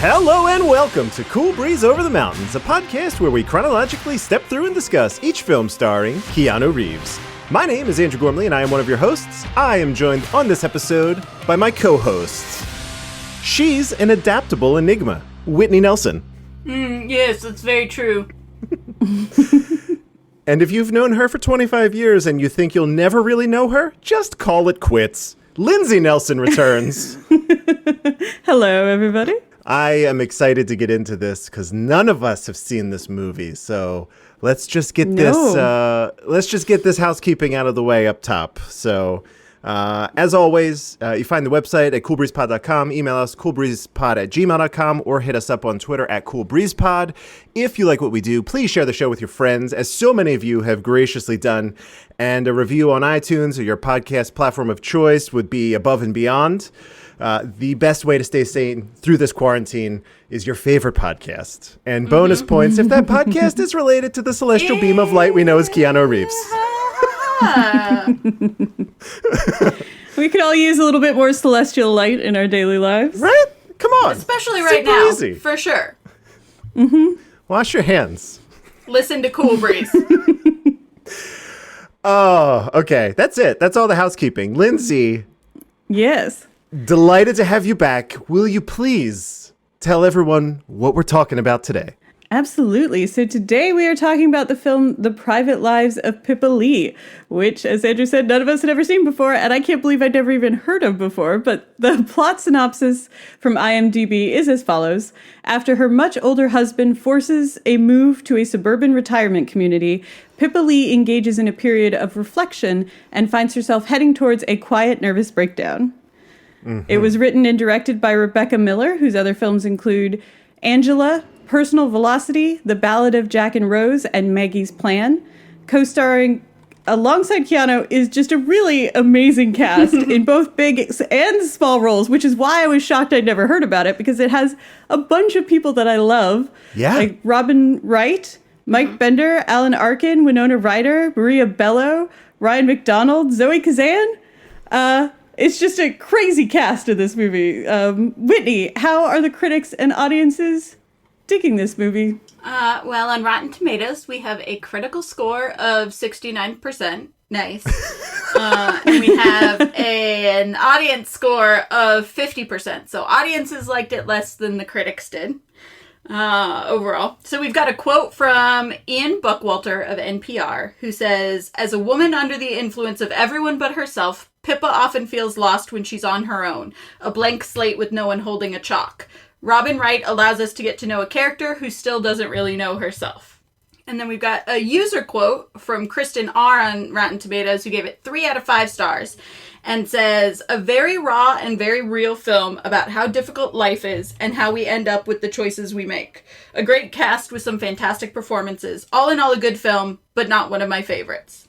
Hello and welcome to Cool Breeze Over the Mountains, a podcast where we chronologically step through and discuss each film starring Keanu Reeves. My name is Andrew Gormley and I am one of your hosts. I am joined on this episode by my co-hosts. She's an adaptable enigma, Whitney Nelson. Yes, that's very true. And if you've known her for 25 years and you think you'll never really know her, just call it quits. Lindsay Nelson returns. Hello, everybody. I am excited to get into this because none of us have seen this movie. So let's just get this housekeeping out of the way up top. So as always, you find the website at coolbreezepod.com, email us coolbreezepod@gmail.com, or hit us up on Twitter at coolbreezepod. If you like what we do, please share the show with your friends, as so many of you have graciously done. And a review on iTunes or your podcast platform of choice would be above and beyond. The best way to stay sane through this quarantine is your favorite podcast. And bonus points if that podcast is related to the celestial beam of light we know as Keanu Reeves. We could all use a little bit more celestial light in our daily lives. Right? Come on. Especially right Super now, easy. for sure. Wash your hands. Listen to Cool Breeze. Oh, okay. That's it. That's all the housekeeping. Lindsay, Yes. delighted to have you back. Will you please tell everyone what we're talking about today? Absolutely. So today we are talking about the film The Private Lives of Pippa Lee, which, as Andrew said, none of us had ever seen before, and I can't believe I'd never even heard of before. But the plot synopsis from IMDb is as follows. After her much older husband forces a move to a suburban retirement community, Pippa Lee engages in a period of reflection and finds herself heading towards a quiet, nervous breakdown. It was written and directed by Rebecca Miller, whose other films include Angela, Personal Velocity, The Ballad of Jack and Rose, and Maggie's Plan. Co-starring alongside Keanu is just a really amazing cast in both big and small roles, which is why I was shocked I'd never heard about it, because it has a bunch of people that I love. Yeah. Like Robin Wright, Mike Bender, Alan Arkin, Winona Ryder, Maria Bello, Ryan McDonald, Zoe Kazan. It's just a crazy cast of this movie. Whitney, how are the critics and audiences digging this movie? Well, on Rotten Tomatoes, we have a critical score of 69%. Nice. And we have an audience score of 50%. So audiences liked it less than the critics did overall. So we've got a quote from Ian Buckwalter of NPR, who says, "As a woman under the influence of everyone but herself, Pippa often feels lost when she's on her own, a blank slate with no one holding a chalk. Robin Wright allows us to get to know a character who still doesn't really know herself." And then we've got a user quote from Kristen R. on Rotten Tomatoes, who gave it 3 out of 5 stars, and says, "A very raw and very real film about how difficult life is and how we end up with the choices we make. A great cast with some fantastic performances. All in all, a good film, but not one of my favorites."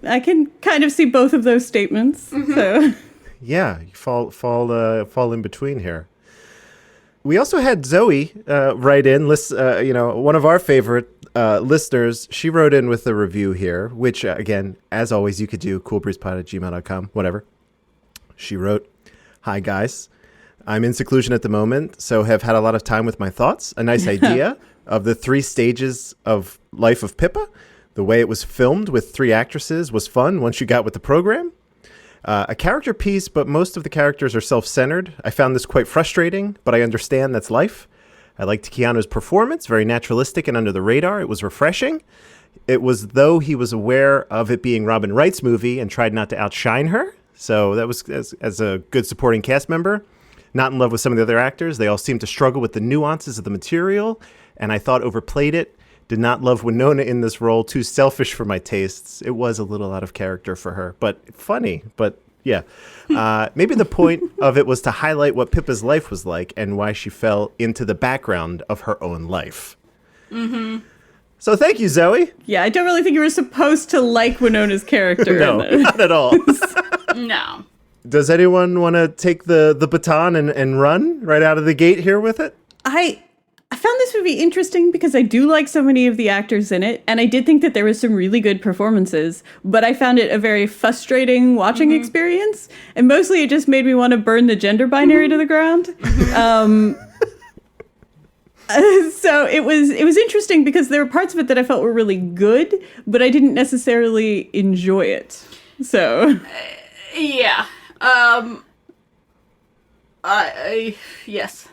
I can kind of see both of those statements. So Yeah, you fall in between here. We also had Zoe write in, one of our favorite listeners. She wrote in with a review here, which, again, as always, you could do coolbreezepod@gmail.com, whatever. She wrote, "Hi, guys. I'm in seclusion at the moment, so have had a lot of time with my thoughts. A nice idea of the 3 stages of life of Pippa. The way it was filmed with 3 actresses was fun once you got with the program. A character piece, but most of the characters are self-centered. I found this quite frustrating, but I understand that's life. I liked Keanu's performance, very naturalistic and under the radar. It was refreshing. It was though he was aware of it being Robin Wright's movie and tried not to outshine her. So that was as a good supporting cast member. Not in love with some of the other actors. They all seemed to struggle with the nuances of the material, and I thought overplayed it. Did not love Winona in this role. Too selfish for my tastes. It was a little out of character for her, but funny. But yeah, maybe the point of it was to highlight what Pippa's life was like and why she fell into the background of her own life." So thank you, Zoe. yeah, I don't really think you were supposed to like Winona's character. No, not at all. No. Does anyone want to take the baton and run right out of the gate here with it? I found this movie interesting because I do like so many of the actors in it, and I did think that there was some really good performances, but I found it a very frustrating watching experience, and mostly it just made me want to burn the gender binary to the ground. So it was interesting because there were parts of it that I felt were really good, but I didn't necessarily enjoy it. So Yeah. Yes.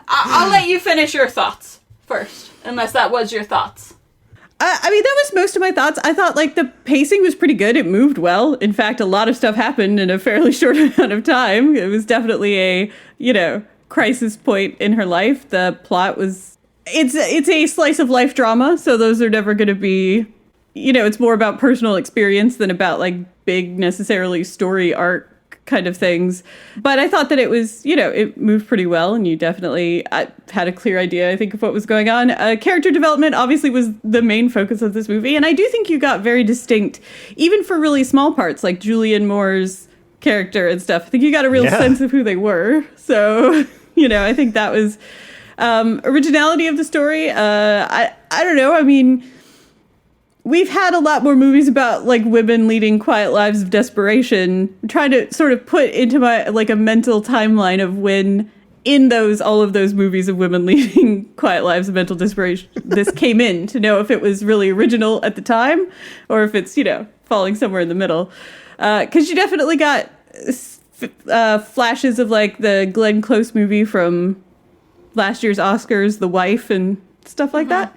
I'll let you finish your thoughts first, unless that was your thoughts. I mean, that was most of my thoughts. I thought, like, the pacing was pretty good. It moved well. In fact, a lot of stuff happened in a fairly short amount of time. It was definitely a, crisis point in her life. The plot was... It's a slice of life drama, so those are never going to be... it's more about personal experience than about, like, big, necessarily story arc kind of things. But I thought that it was, it moved pretty well, and you definitely had a clear idea, I think, of what was going on. Character development obviously was the main focus of this movie, and I do think you got very distinct, even for really small parts, like Julianne Moore's character and stuff. I think you got a real sense of who they were. So, I think that was originality of the story. I don't know. I mean, we've had a lot more movies about, like, women leading quiet lives of desperation. I'm trying to sort of put into my, like, a mental timeline of when in all of those movies of women leading quiet lives of mental desperation this came in, to know if it was really original at the time or if it's, falling somewhere in the middle. Because you definitely got flashes of, like, the Glenn Close movie from last year's Oscars, The Wife, and stuff like that.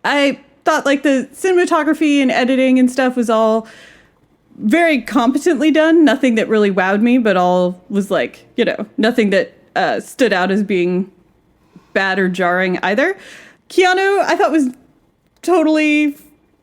I thought, like, the cinematography and editing and stuff was all very competently done. Nothing that really wowed me, but all was, like, nothing that stood out as being bad or jarring either. Keanu, I thought, was totally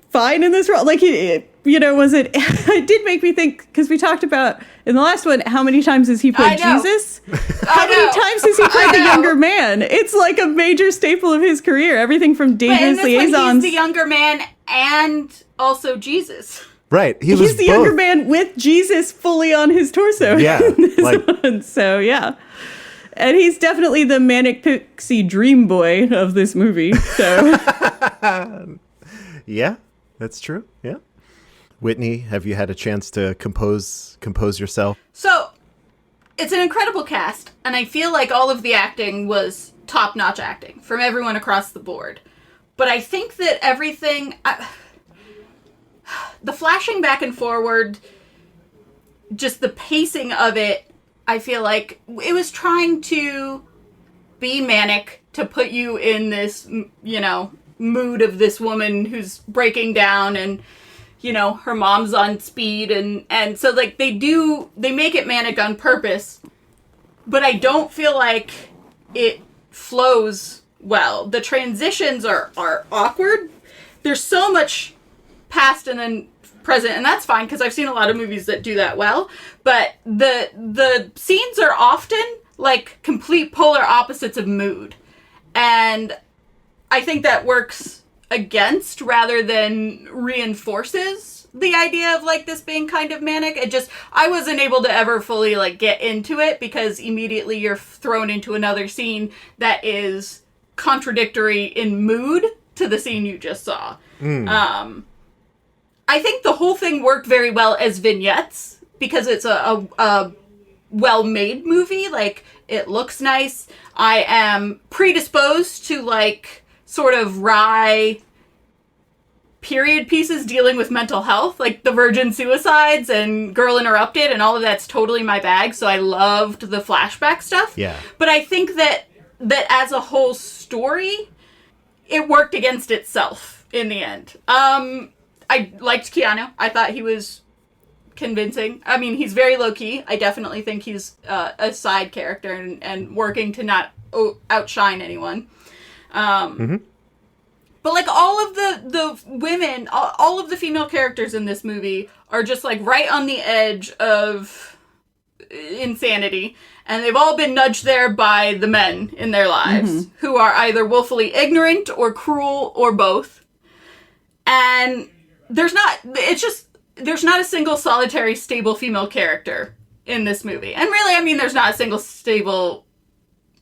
fine in this role. Like, it did make me think, because we talked about in the last one, how many times has he played Jesus? How many times has he played the younger man? It's like a major staple of his career. Everything from Dangerous Liaisons. He's the younger man and also Jesus. Right. He's the younger man with Jesus fully on his torso. Yeah. One. So, yeah. And he's definitely the manic pixie dream boy of this movie. So, yeah, that's true. Yeah. Whitney, have you had a chance to compose yourself? So, it's an incredible cast, and I feel like all of the acting was top-notch acting from everyone across the board. But I think that everything... the flashing back and forward, just the pacing of it, I feel like it was trying to be manic, to put you in this, mood of this woman who's breaking down and... her mom's on speed, and so, like, they make it manic on purpose, but I don't feel like it flows well. The transitions are awkward. There's so much past and then present, and that's fine, because I've seen a lot of movies that do that well, but the scenes are often, like, complete polar opposites of mood, and I think that works against rather than reinforces the idea of, like, this being kind of manic. I wasn't able to ever fully, like, get into it, because immediately you're thrown into another scene that is contradictory in mood to the scene you just saw. I think the whole thing worked very well as vignettes, because it's a well-made movie. Like, it looks nice. I am predisposed to, like, sort of wry period pieces dealing with mental health, like The Virgin Suicides and Girl Interrupted, and all of that's totally my bag, so I loved the flashback stuff. Yeah. But I think that as a whole story, it worked against itself in the end. I liked Keanu. I thought he was convincing. I mean, he's very low-key. I definitely think he's a side character and working to not outshine anyone. But, like, all of the women, all of the female characters in this movie are just, like, right on the edge of insanity. And they've all been nudged there by the men in their lives, who are either woefully ignorant or cruel or both. And there's not a single solitary stable female character in this movie. And really, I mean, there's not a single stable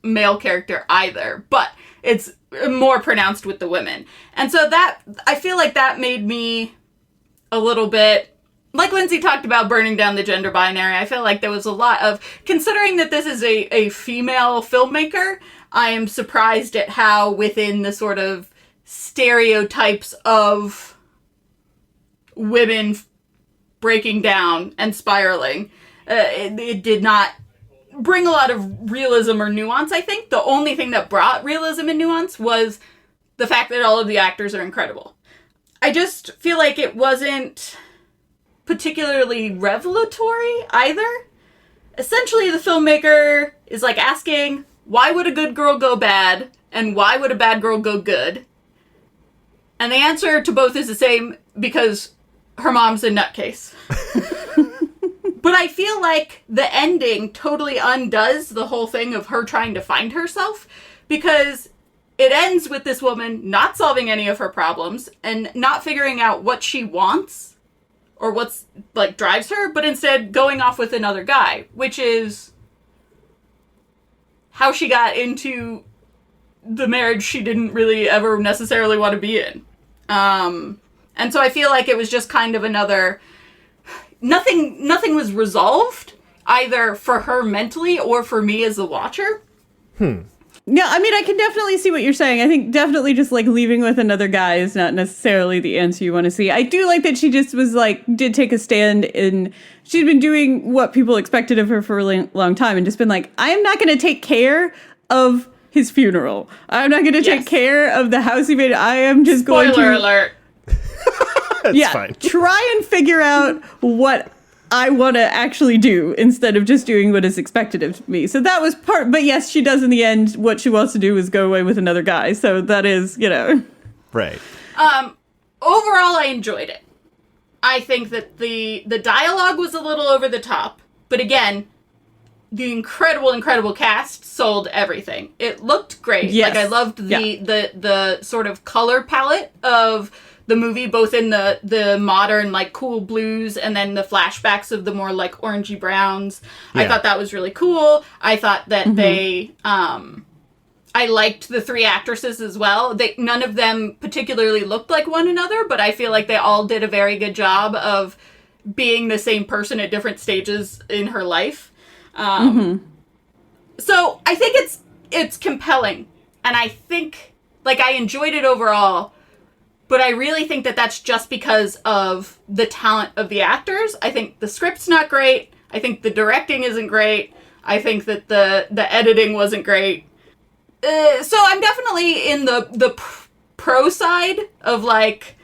male character either, but it's more pronounced with the women. And so that, I feel like that made me a little bit, like Lindsay talked about burning down the gender binary, I feel like there was a lot of, considering that this is a female filmmaker, I am surprised at how within the sort of stereotypes of women breaking down and spiraling, it did not bring a lot of realism or nuance, I think. The only thing that brought realism and nuance was the fact that all of the actors are incredible. I just feel like it wasn't particularly revelatory either. Essentially, the filmmaker is like asking, why would a good girl go bad, and why would a bad girl go good? And the answer to both is the same, because her mom's a nutcase. But I feel like the ending totally undoes the whole thing of her trying to find herself, because it ends with this woman not solving any of her problems and not figuring out what she wants or what's like drives her, but instead going off with another guy, which is how she got into the marriage she didn't really ever necessarily want to be in. And so I feel like it was just kind of another, nothing was resolved either for her mentally or for me as the watcher. Yeah, I mean, I can definitely see what you're saying. I think definitely just like leaving with another guy is not necessarily the answer you want to see. I do like that she just was like, did take a stand in, she'd been doing what people expected of her for a long time and just been like, I am not going to take care of his funeral. I'm not going to take care of the house he made. I am just going to... Spoiler alert. Yeah, fine. try and figure out what I want to actually do instead of just doing what is expected of me. So that was part, but yes, she does in the end. What she wants to do is go away with another guy. So that is, you know. Right. Overall, I enjoyed it. I think that the dialogue was a little over the top, but again, the incredible cast sold everything. It looked great. Yes. Like I loved the sort of color palette of the movie, both in the modern, like, cool blues and then the flashbacks of the more, like, orangey browns. Yeah. I thought that was really cool. I thought that they, I liked the three actresses as well. None of them particularly looked like one another, but I feel like they all did a very good job of being the same person at different stages in her life. So I think it's compelling. And I think, like, I enjoyed it overall. But I really think that that's just because of the talent of the actors. I think the script's not great. I think the directing isn't great. I think that the editing wasn't great. So I'm definitely in the pro side of, like,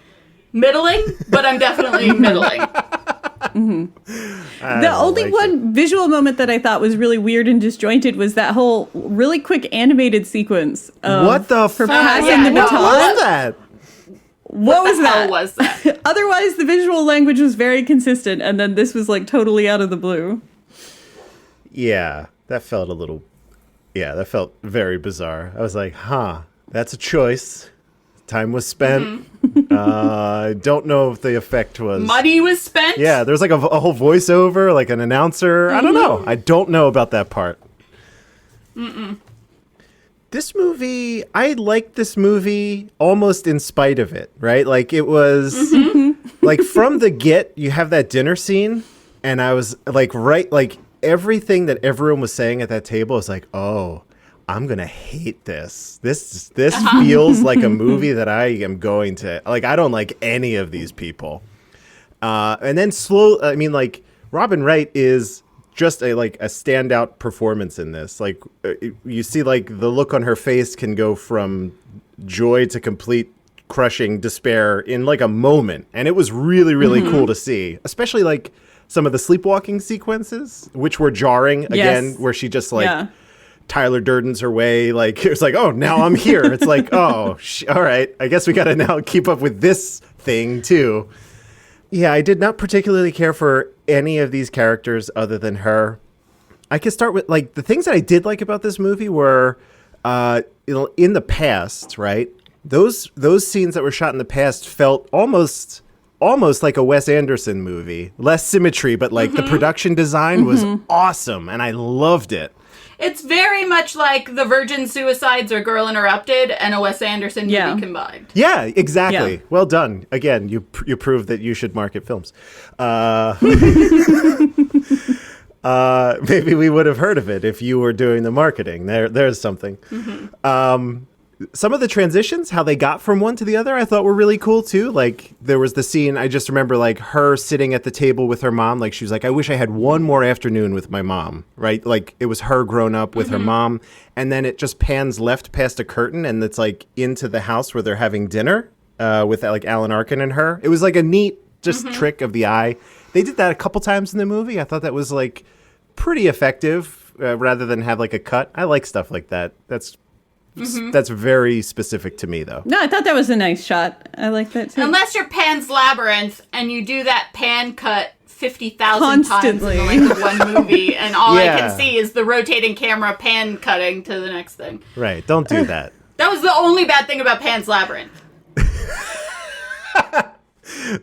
middling, but I'm definitely middling. The only one visual moment that I thought was really weird and disjointed was that whole really quick animated sequence of what the her passing the baton. What was that? What was that? Hell was that? Otherwise, the visual language was very consistent, and then this was like totally out of the blue. Yeah, that felt that felt very bizarre. I was like, that's a choice. Time was spent. I don't know if the effect was... Money was spent? Yeah, there's like a whole voiceover, like an announcer. I don't know. I don't know about that part. This movie, I liked this movie almost in spite of it, right? Like it was, like from the get, you have that dinner scene, and I was like, like everything that everyone was saying at that table is like, oh, I'm gonna hate this. This feels like a movie that I am going to, like, I don't like any of these people. And then like Robin Wright is just a standout performance in this. Like you see, like the look on her face can go from joy to complete crushing despair in like a moment, and it was really cool to see, especially like some of the sleepwalking sequences, which were jarring again, where she just like Tyler Durden's her way. Like it was like, oh, now I'm here. It's like, oh, all right, I guess we got to now keep up with this thing too. Yeah, I did not particularly care for any of these characters other than her. I could start with, like, the things that I did like about this movie were, in the past, right? Those scenes that were shot in the past felt almost almost like a Wes Anderson movie. Less symmetry, but like the production design was awesome, and I loved it. It's very much like The Virgin Suicides or Girl Interrupted and a Wes Anderson movie combined. Yeah, exactly. Yeah. Well done. Again, you proved that you should market films. Maybe we would have heard of it if you were doing the marketing. There's something. Some of the transitions, how they got from one to the other, I thought were really cool too. Like there was the scene, I just remember like her sitting at the table with her mom. Like she was like, I wish I had one more afternoon with my mom, right? Like it was her grown up with her mom. And then it just pans left past a curtain and it's like into the house where they're having dinner with like Alan Arkin and her. It was like a neat just trick of the eye. They did that a couple times in the movie. I thought that was like pretty effective rather than have like a cut. I like stuff like that. That's very specific to me, though. No, I thought that was a nice shot. I like that too. Unless you're Pan's Labyrinth and you do that pan cut 50,000 times in the length of one movie, and all I can see is the rotating camera pan cutting to the next thing. Right, don't do that. That was the only bad thing about Pan's Labyrinth.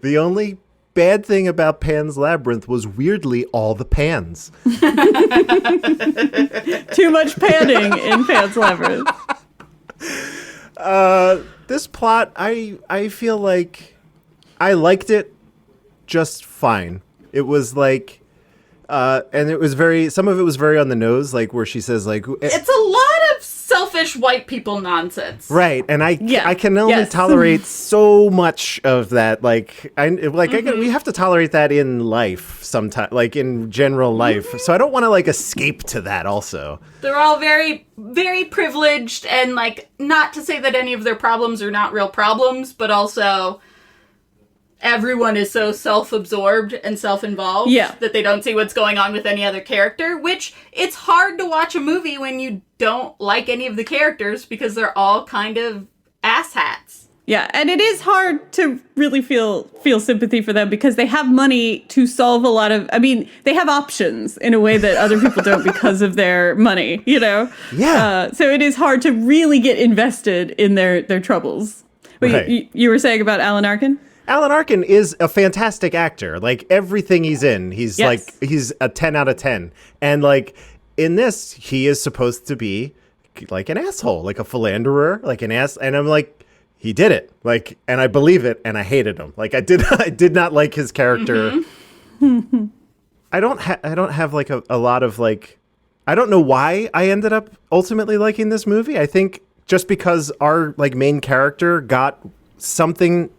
The only bad thing about Pan's Labyrinth was weirdly all the pans. Too much panning in Pan's Labyrinth. This plot, I feel like I liked it just fine. It was like, and it was some of it was very on the nose, like where she says like, It's a lot of selfish white people nonsense. right, and I can only tolerate so much of that. Like we have to tolerate that in life sometimes, like in general life. So I don't want to like escape to that. Also, They're all very, very privileged, and like not to say that any of their problems are not real problems, but also everyone is so self-absorbed and self-involved that they don't see what's going on with any other character, which it's hard to watch a movie when you don't like any of the characters because they're all kind of asshats. Yeah, and it is hard to really feel sympathy for them because they have money to solve a lot of, they have options in a way that other people don't because of their money, you know? Yeah. So it is hard to really get invested in their troubles. But Right. you were saying about Alan Arkin? Alan Arkin is a fantastic actor. Like everything he's in, he's a 10 out of 10. And like in this, he is supposed to be like an asshole, like a philanderer, like an ass. And I'm like, he did it. Like, and I believe it. And I hated him. Like I did not like his character. I don't have like a lot of like, I don't know why I ended up ultimately liking this movie. I think just because our like main character got something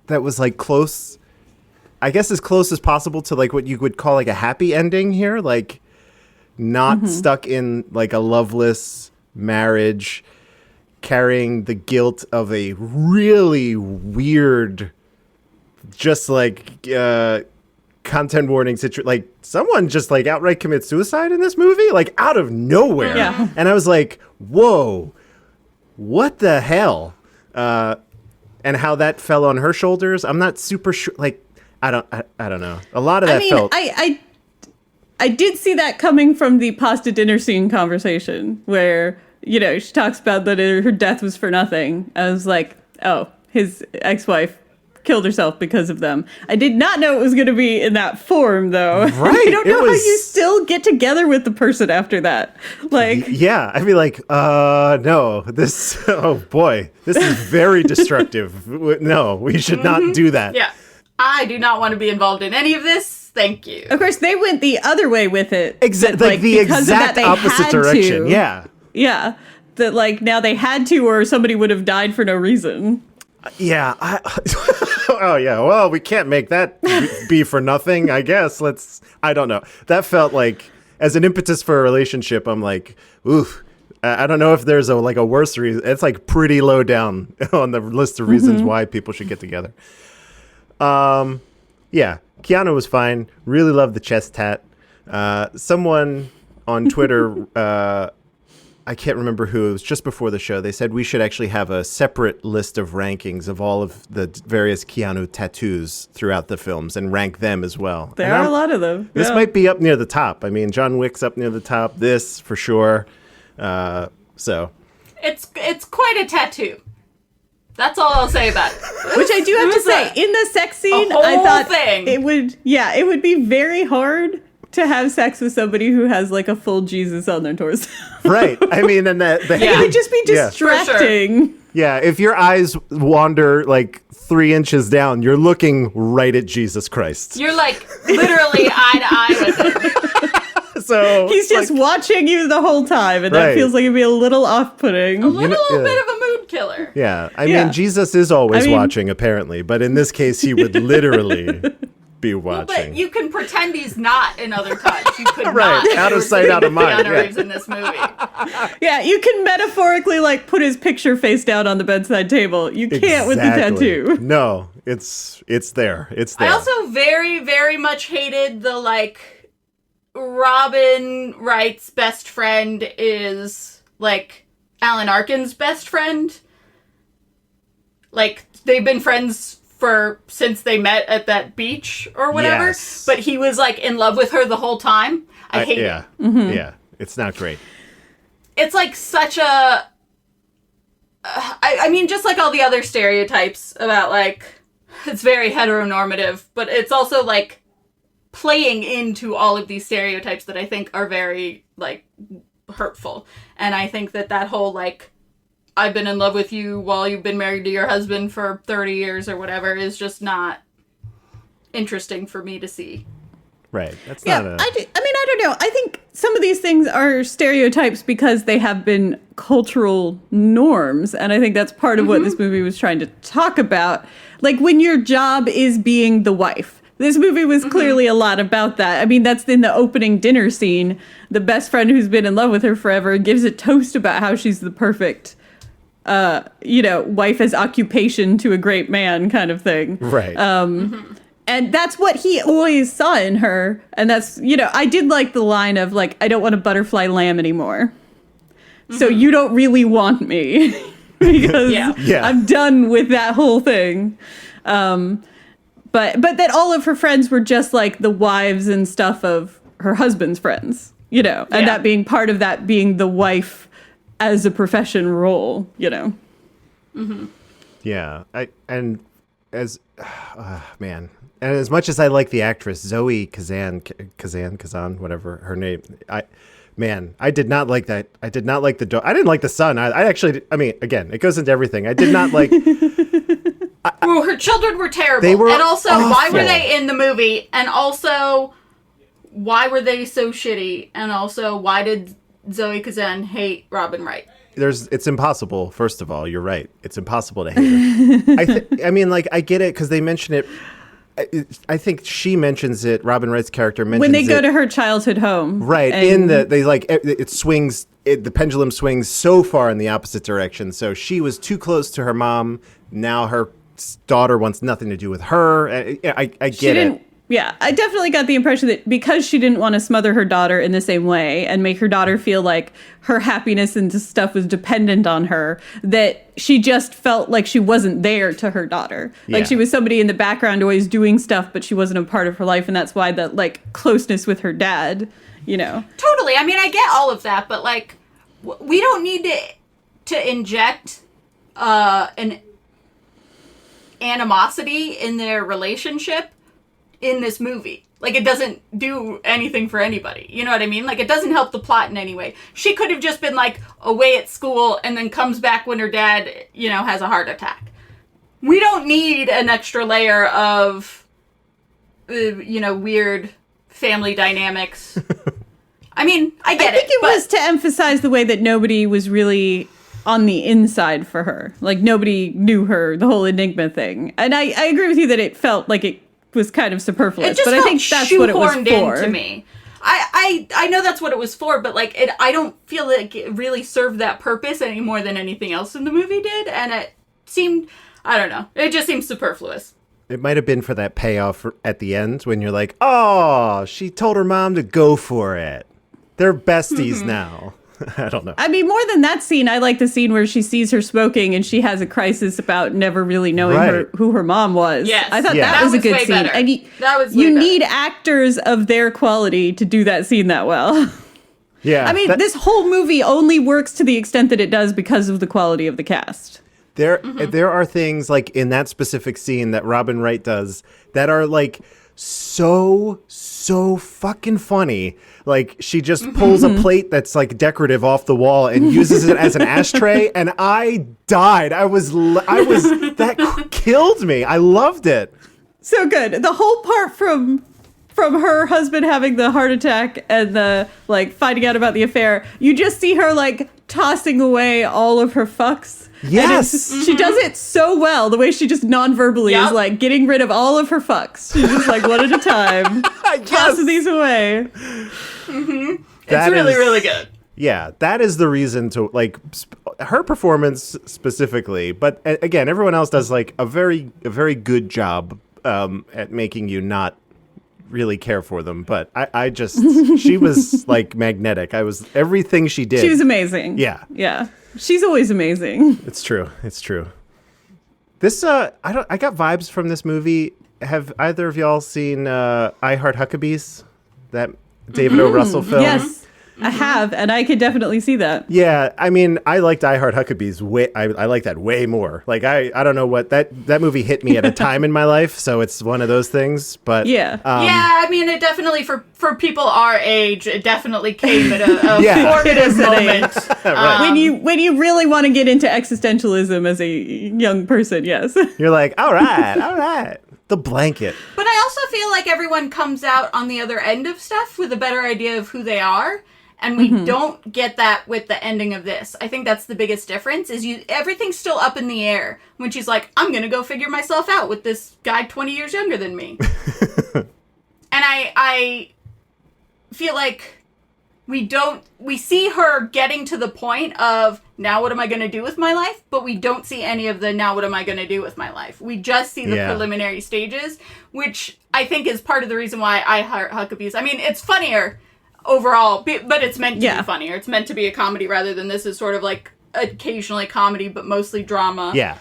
that was like close, I guess as close as possible to like what you would call like a happy ending here, like not stuck in like a loveless marriage, carrying the guilt of a really weird, just like content warning situation. Like someone just like outright commits suicide in this movie, like out of nowhere. Yeah. And I was like, whoa, what the hell? And how that fell on her shoulders, I'm not super sure. Like, I don't know. A lot of that felt. I did see that coming from the pasta dinner scene conversation where, you know, she talks about that her death was for nothing. I was like, oh, his ex-wife killed herself because of them. I did not know it was going to be in that form, though. Right. I don't know how you still get together with the person after that. Like, yeah, I'd be like, no, this, oh boy, this is very destructive. No, we should not do that. Yeah. I do not want to be involved in any of this. Thank you. of course, they went the other way with it. Exactly, like the exact opposite direction. Yeah. Yeah. That, like, now they had to, or somebody would have died for no reason. Yeah. Oh, yeah. Well, we can't make that be for nothing, I guess. I don't know. That felt like, as an impetus for a relationship, I'm like, oof. I don't know if there's a worse reason. It's like pretty low down on the list of reasons why people should get together. Yeah. Keanu was fine. Really loved the chest tat. Someone on Twitter, I can't remember who, it was just before the show, they said we should actually have a separate list of rankings of all of the various Keanu tattoos throughout the films and rank them as well. There are a lot of them. This might be up near the top. I mean, John Wick's up near the top. This, for sure. So. It's quite a tattoo. That's all I'll say about it. Which I do have to say, in the sex scene, whole I thought thing. it would be very hard to have sex with somebody who has like a full Jesus on their torso. Right. I mean, and It would just be distracting. Yeah, if your eyes wander like 3 inches down, you're looking right at Jesus Christ. You're like literally eye to eye with him. So He's just watching you the whole time, and that Right. feels like it'd be a little off-putting. A little yeah. bit of a mood killer. Yeah, I Yeah. mean, Jesus is always I mean- watching, apparently, but in this case, he would literally be watching. But you can pretend he's not in other times. You could Right, not. out of sight, out of mind, Keanu yeah. Reeves in this movie. Yeah, you can metaphorically like put his picture face down on the bedside table. You can't with the Exactly. tattoo. No, it's there. It's there. I also very, very much hated the like Robin Wright's best friend is like Alan Arkin's best friend. Like they've been friends since they met at that beach or whatever. Yes. But he was like in love with her the whole time. I hate it. Yeah, it's not great. It's like such a I mean just like all the other stereotypes about like it's very heteronormative, but it's also like playing into all of these stereotypes that I think are very like hurtful. And I think that whole like I've been in love with you while you've been married to your husband for 30 years or whatever is just not interesting for me to see. Right. That's Yeah, not a... I don't know. I think some of these things are stereotypes because they have been cultural norms. And I think that's part of what this movie was trying to talk about. Like when your job is being the wife. This movie was clearly a lot about that. I mean, that's in the opening dinner scene. The best friend who's been in love with her forever gives a toast about how she's the perfect, wife as occupation to a great man kind of thing. Right. And that's what he always saw in her. And that's, I did like the line of like, I don't want a butterfly lamb anymore. So you don't really want me because Yeah. I'm done with that whole thing. But that all of her friends were just like the wives and stuff of her husband's friends, and that being part of that being the wife as a profession role, Yeah. And as much as I like the actress Zoe Kazan, whatever her name, I did not like that. I did not like I didn't like the son. I mean, again, it goes into everything. I did not like. Well, her children were terrible. They were and also, why were awful. they in the movie? And also, why were they so shitty? And also, why did Zoe Kazan hate Robin Wright? It's impossible. First of all, you're right. It's impossible to hate her. I get it because they mention it. I think she mentions it. Robin Wright's character mentions it. when they go to her childhood home. Right. and- It swings, the pendulum swings so far in the opposite direction. So she was too close to her mom. Now her daughter wants nothing to do with her. I get it. Yeah, I definitely got the impression that because she didn't want to smother her daughter in the same way and make her daughter feel like her happiness and stuff was dependent on her, that she just felt like she wasn't there to her daughter. Like Yeah. she was somebody in the background always doing stuff, but she wasn't a part of her life. And that's why the like closeness with her dad, Totally. I mean, I get all of that, but like, we don't need to inject an animosity in their relationship in this movie. Like, it doesn't do anything for anybody. You know what I mean? Like, it doesn't help the plot in any way. She could have just been, like, away at school and then comes back when her dad, has a heart attack. We don't need an extra layer of, weird family dynamics. I mean, I get it. I think it was to emphasize the way that nobody was really on the inside for her. Like, nobody knew her, the whole Enigma thing. And I agree with you that it felt like it was kind of superfluous, It just but I think that's what it was shoehorned for. into me. I know that's what it was for, but like I don't feel like it really served that purpose any more than anything else in the movie did, and it seemed, I don't know, it just seems superfluous. It might have been for that payoff at the end when you're like, oh, she told her mom to go for it. They're besties now. I don't know. I mean, more than that scene, I like the scene where she sees her smoking and she has a crisis about never really knowing who her mom was. Yes. I thought Yeah. that was a was good way scene. better. And That was way you better. need actors of their quality to do that scene that well. Yeah. I mean, this whole movie only works to the extent that it does because of the quality of the cast. there are things like in that specific scene that Robin Wright does that are like so fucking funny. Like she just pulls a plate that's like decorative off the wall and uses it as an ashtray, and I died. I was that killed me. I loved it. So good. The whole part from her husband having the heart attack and the like finding out about the affair, you just see her like tossing away all of her fucks. Yes. She does it so well. The way she just non-verbally is like getting rid of all of her fucks. She's just like one at a time. Tossing these away. It's really, really good. Yeah, that is the reason to like her performance specifically. But again, everyone else does like a very good job at making you not really care for them. But I just she was like magnetic. Everything she did. She was amazing. Yeah. She's always amazing. It's true. This I got vibes from this movie. Have either of y'all seen I Heart Huckabees? That David O. Russell film? Yes. I have, and I could definitely see that. Yeah, I mean, I liked I Heart Huckabees I like that way more. Like I don't know what that movie hit me at a time in my life, so it's one of those things. But yeah, I mean, it definitely for people our age, it definitely came at a formative moment. Right. When you really want to get into existentialism as a young person, yes. You're like, all right, the blanket. But I also feel like everyone comes out on the other end of stuff with a better idea of who they are. And we don't get that with the ending of this. I think that's the biggest difference, is everything's still up in the air when she's like, I'm going to go figure myself out with this guy 20 years younger than me. And I feel like we see her getting to the point of, now what am I going to do with my life? But we don't see any of the, now what am I going to do with my life? We just see the preliminary stages, which I think is part of the reason why I Heart Huckabees. I mean, it's funnier overall, but it's meant to be funnier. It's meant to be a comedy rather than this is sort of like occasionally comedy, but mostly drama. Yeah.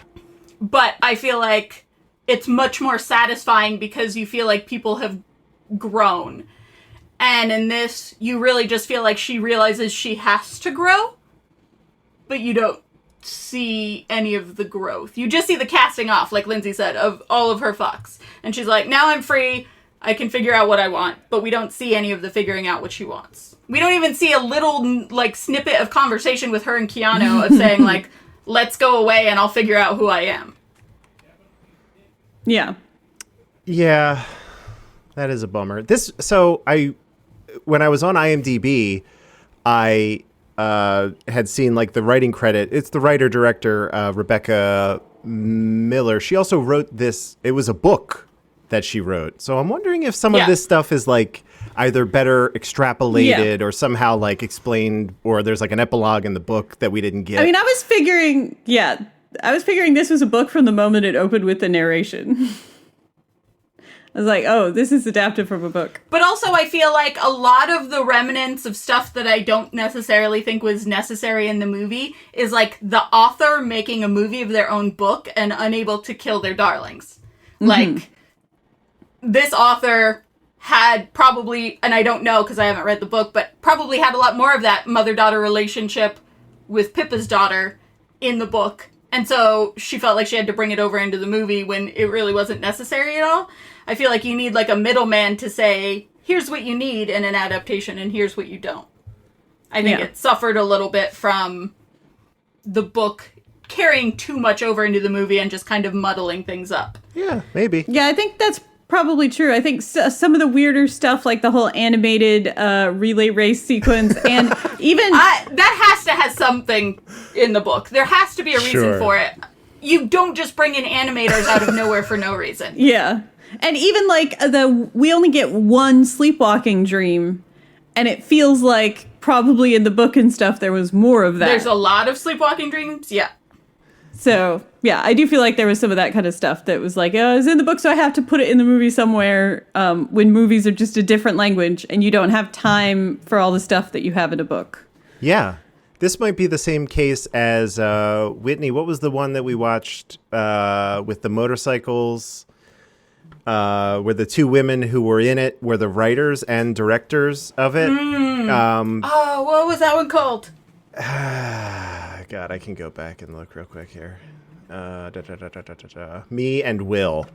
But I feel like it's much more satisfying because you feel like people have grown. And in this, you really just feel like she realizes she has to grow, but you don't see any of the growth. You just see the casting off, like Lindsay said, of all of her fucks. And she's like, now I'm free. I can figure out what I want, but we don't see any of the figuring out what she wants. We don't even see a little, like, snippet of conversation with her and Keanu of saying, like, let's go away and I'll figure out who I am. Yeah. Yeah, that is a bummer. When I was on IMDb, I had seen, like, the writing credit. It's the writer-director, Rebecca Miller. She also wrote this. It was a book that she wrote. So I'm wondering if some of this stuff is like either better extrapolated or somehow like explained, or there's like an epilogue in the book that we didn't get. I mean, I was figuring this was a book from the moment it opened with the narration. I was like, oh, this is adapted from a book. But also I feel like a lot of the remnants of stuff that I don't necessarily think was necessary in the movie is like the author making a movie of their own book and unable to kill their darlings. Like, this author had probably, and I don't know because I haven't read the book, but probably had a lot more of that mother-daughter relationship with Pippa's daughter in the book. And so she felt like she had to bring it over into the movie when it really wasn't necessary at all. I feel like you need like a middleman to say, here's what you need in an adaptation and here's what you don't. I think it suffered a little bit from the book carrying too much over into the movie and just kind of muddling things up. Yeah, maybe. Yeah, I think that's probably true. I think some of the weirder stuff, like the whole animated relay race sequence, and even that has to have something in the book. There has to be a reason for it. You don't just bring in animators out of nowhere for no reason. Yeah, and even like we only get one sleepwalking dream, and it feels like probably in the book and stuff there was more of that. There's a lot of sleepwalking dreams. Yeah. So, yeah, I do feel like there was some of that kind of stuff that was like, oh, it's in the book, so I have to put it in the movie somewhere, when movies are just a different language and you don't have time for all the stuff that you have in a book. Yeah. This might be the same case as Whitney. What was the one that we watched with the motorcycles, where the two women who were in it were the writers and directors of it? What was that one called? God, I can go back and look real quick here. Me and Will.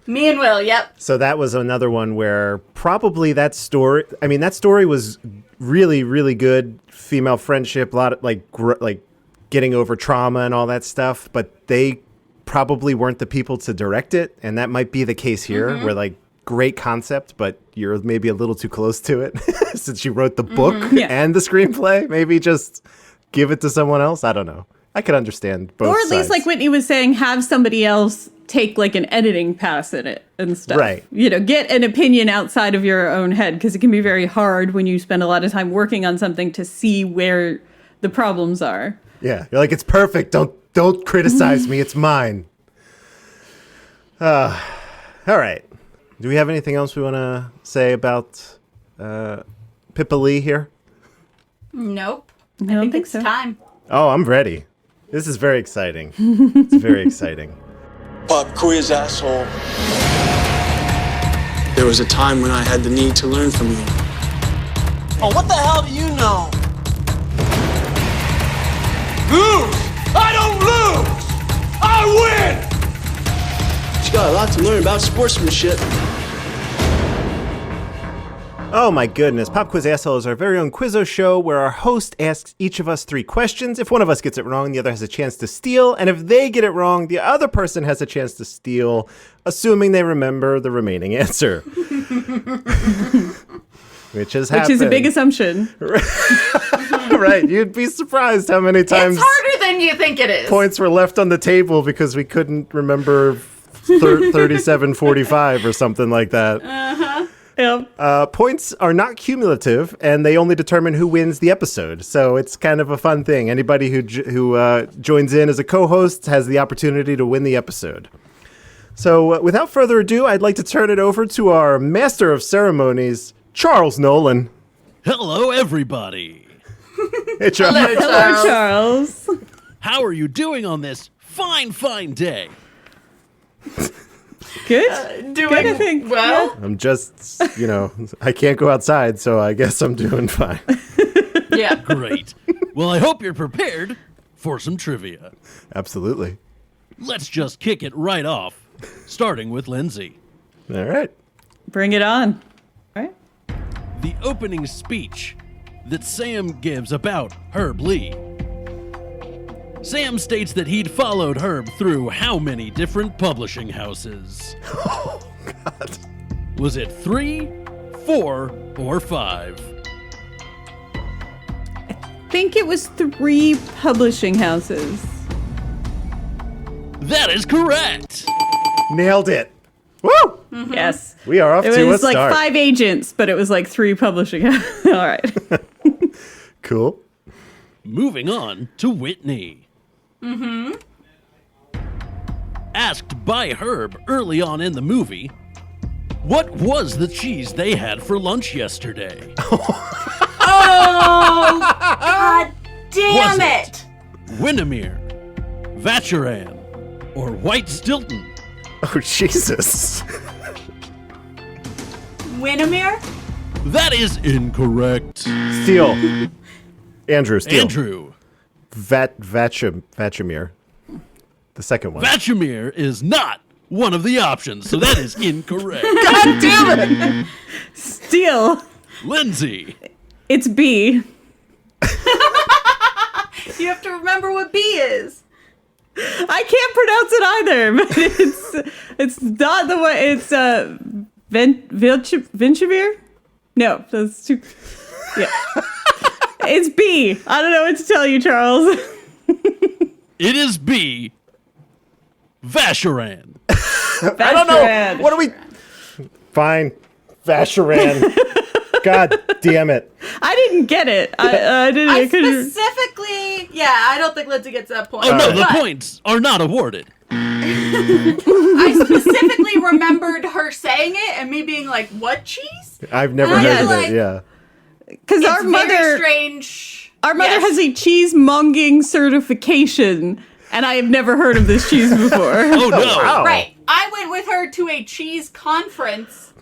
Me and Will, yep. So that was another one where probably that story was really, really good. Female friendship, a lot of like getting over trauma and all that stuff. But they probably weren't the people to direct it. And that might be the case here where like great concept, but you're maybe a little too close to it since you wrote the book and the screenplay. Maybe just give it to someone else. I don't know. I could understand both Or at least, sides. like Whitney was saying, have somebody else take like an editing pass at it and stuff. Right. You know, get an opinion outside of your own head, because it can be very hard when you spend a lot of time working on something to see where the problems are. Yeah, you're like, it's perfect. Don't criticize me. It's mine. All right. Do we have anything else we want to say about Pippa Lee here? Nope. I don't think it's so. time. Oh, I'm ready. This is very exciting. It's very exciting. Pop quiz, asshole. There was a time when I had the need to learn from you. Oh, what the hell do you know? Lose! I don't lose! I win! You got a lot to learn about sportsmanship. Oh my goodness. Pop Quiz Asshole is our very own Quizzo show where our host asks each of us 3 questions. If one of us gets it wrong, the other has a chance to steal. And if they get it wrong, the other person has a chance to steal, assuming they remember the remaining answer. Which has happened. Which is a big assumption. Right. You'd be surprised how many times It's harder than you think it is. points were left on the table because we couldn't remember 3745 or something like that. Yep. Points are not cumulative, and they only determine who wins the episode. So it's kind of a fun thing. Anybody who joins in as a co-host has the opportunity to win the episode. So without further ado, I'd like to turn it over to our master of ceremonies, Charles Nolan. Hello, everybody. Hey, Charles. Hello, Charles. How are you doing on this fine, fine day? Good. Doing Good, I think. well. I'm just, I can't go outside, so I guess I'm doing fine. Yeah. Great. Well, I hope you're prepared for some trivia. Absolutely. Let's just kick it right off, starting with Lindsay. All right. Bring it on. All right. The opening speech that Sam gives about Herb Lee. Sam states that he'd followed Herb through how many different publishing houses? Oh, God. Was it 3, 4, or 5? I think it was 3 publishing houses. That is correct. Nailed it. Woo! Mm-hmm. Yes. We are off It to a was like start. 5 agents, but it was like 3 publishing houses. All right. Cool. Moving on to Whitney. Asked by Herb early on in the movie, what was the cheese they had for lunch yesterday? Oh, God damn Was it. Windermere, Vacheran, or White Stilton? Oh, Jesus. Windermere? That is incorrect. Steele. Andrew, Steele. Andrew, Vachimir. The second one. Vachemere is not one of the options, so that is incorrect. God damn it! Steele. Lindsay, It's B. You have to remember what B is. I can't pronounce it either, but it's not the way. It's Vinchavir? No, that's too. Yeah, it's B. I don't know what to tell you, Charles. it is B. Vacheran. I don't know. What are we... Fine. Vacheran. God damn it. I didn't get it. I didn't. I couldn't- specifically, I don't think Lindsay gets that point. Oh no, the But points are not awarded. I specifically remembered her saying it and me being like, what cheese? I've never And I heard of was it, like, yeah. Because It's our very mother, strange. our mother Yes. has a cheesemonging certification, and I have never heard of this cheese before. Oh no. Wow. Right. I went with her to a cheese conference,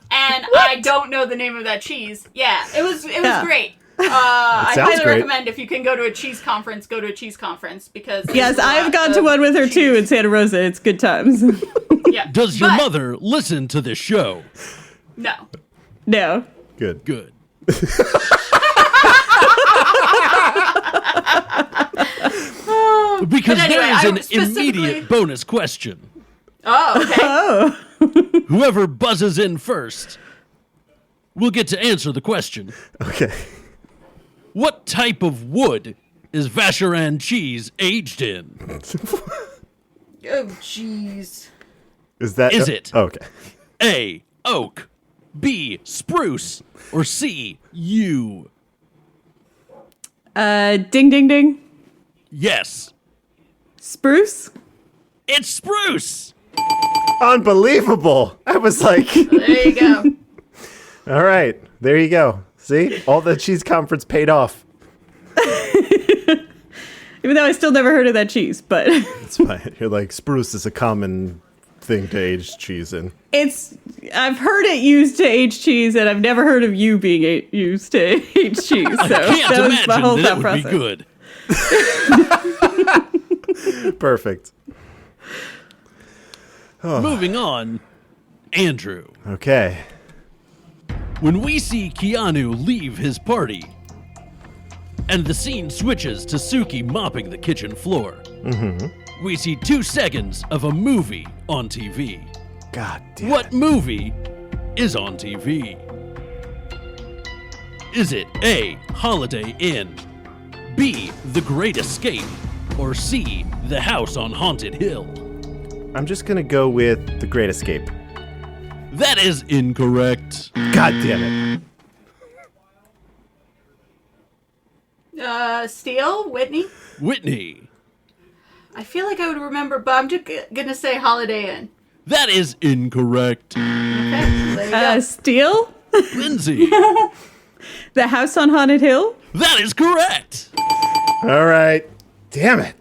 and I don't know the name of that cheese. Yeah, it was Yeah. great. I sounds highly great. recommend if you can go to a cheese conference, go to a cheese conference because Yes, there's a I've lot gone to of one with her too in cheese. Santa Rosa. It's good times. Yeah. Does your But- mother listen to this show? No. No. Good. Good. Because But anyway, there is I an specifically- immediate bonus question. Oh, okay. Oh. Whoever buzzes in first will get to answer the question. Okay. What type of wood is Vacherin cheese aged in? Oh, jeez. Is that Is it? Okay. A. Oak. B. Spruce. Or C. Yew. Ding, ding, ding. Yes. Spruce? It's spruce. Unbelievable. I was like, There you go. all right, there you go. See? All the cheese conference paid off. Even though I still never heard of that cheese, but It's fine. You're like, spruce is a common thing to age cheese in. I've heard it used to age cheese, and I've never heard of you being used to age cheese. So Can't that was my imagine whole that thought it would process. be good. Perfect. Moving on. Andrew. Okay. When we see Keanu leave his party, and the scene switches to Suki mopping the kitchen floor, we see 2 seconds of a movie on TV. God damn. What movie is on TV? Is it A. Holiday Inn, B. The Great Escape, or C. The House on Haunted Hill? I'm just going to go with The Great Escape. That is incorrect. God damn it. Steele, Whitney. Whitney. I feel like I would remember, but I'm just gonna say Holiday Inn. That is incorrect. Okay, there you go. Steel? Lindsay. The House on Haunted Hill? That is correct. All right. Damn it.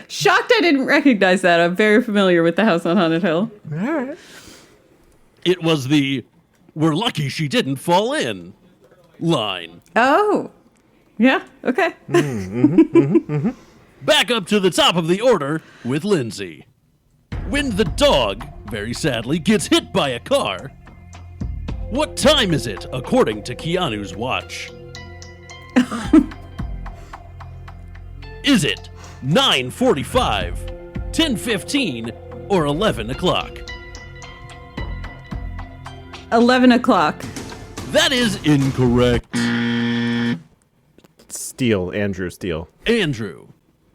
Shocked I didn't recognize that. I'm very familiar with The House on Haunted Hill. All right. It was the "we're lucky she didn't fall in" line. Oh. Yeah, okay. Back up to the top of the order with Lindsay. When the dog, very sadly, gets hit by a car, what time is it according to Keanu's watch? Is it 9:45, 10:15, or 11 o'clock? 11 o'clock. That is incorrect. Steele. Andrew Steele. Andrew.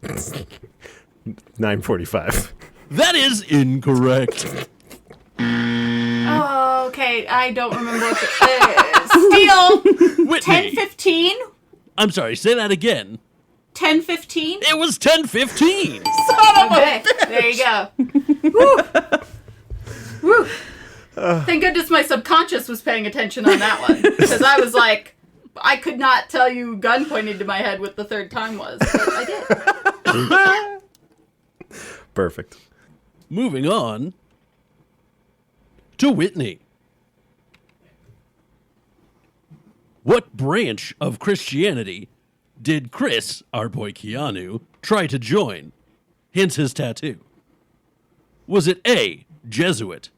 9:45. That is incorrect. Oh, okay. I don't remember what Steele. Whitney. 10:15. I'm sorry, say that again. 10:15. It was 10:15. Okay, there you go. Woo. Woo. Thank goodness my subconscious was paying attention on that one, because I was like, I could not tell you gun pointed to my head what the third time was, but I did. Perfect. Moving on to Whitney. What branch of Christianity did Chris, our boy Keanu, try to join? Hence his tattoo. Was it A, Jesuit,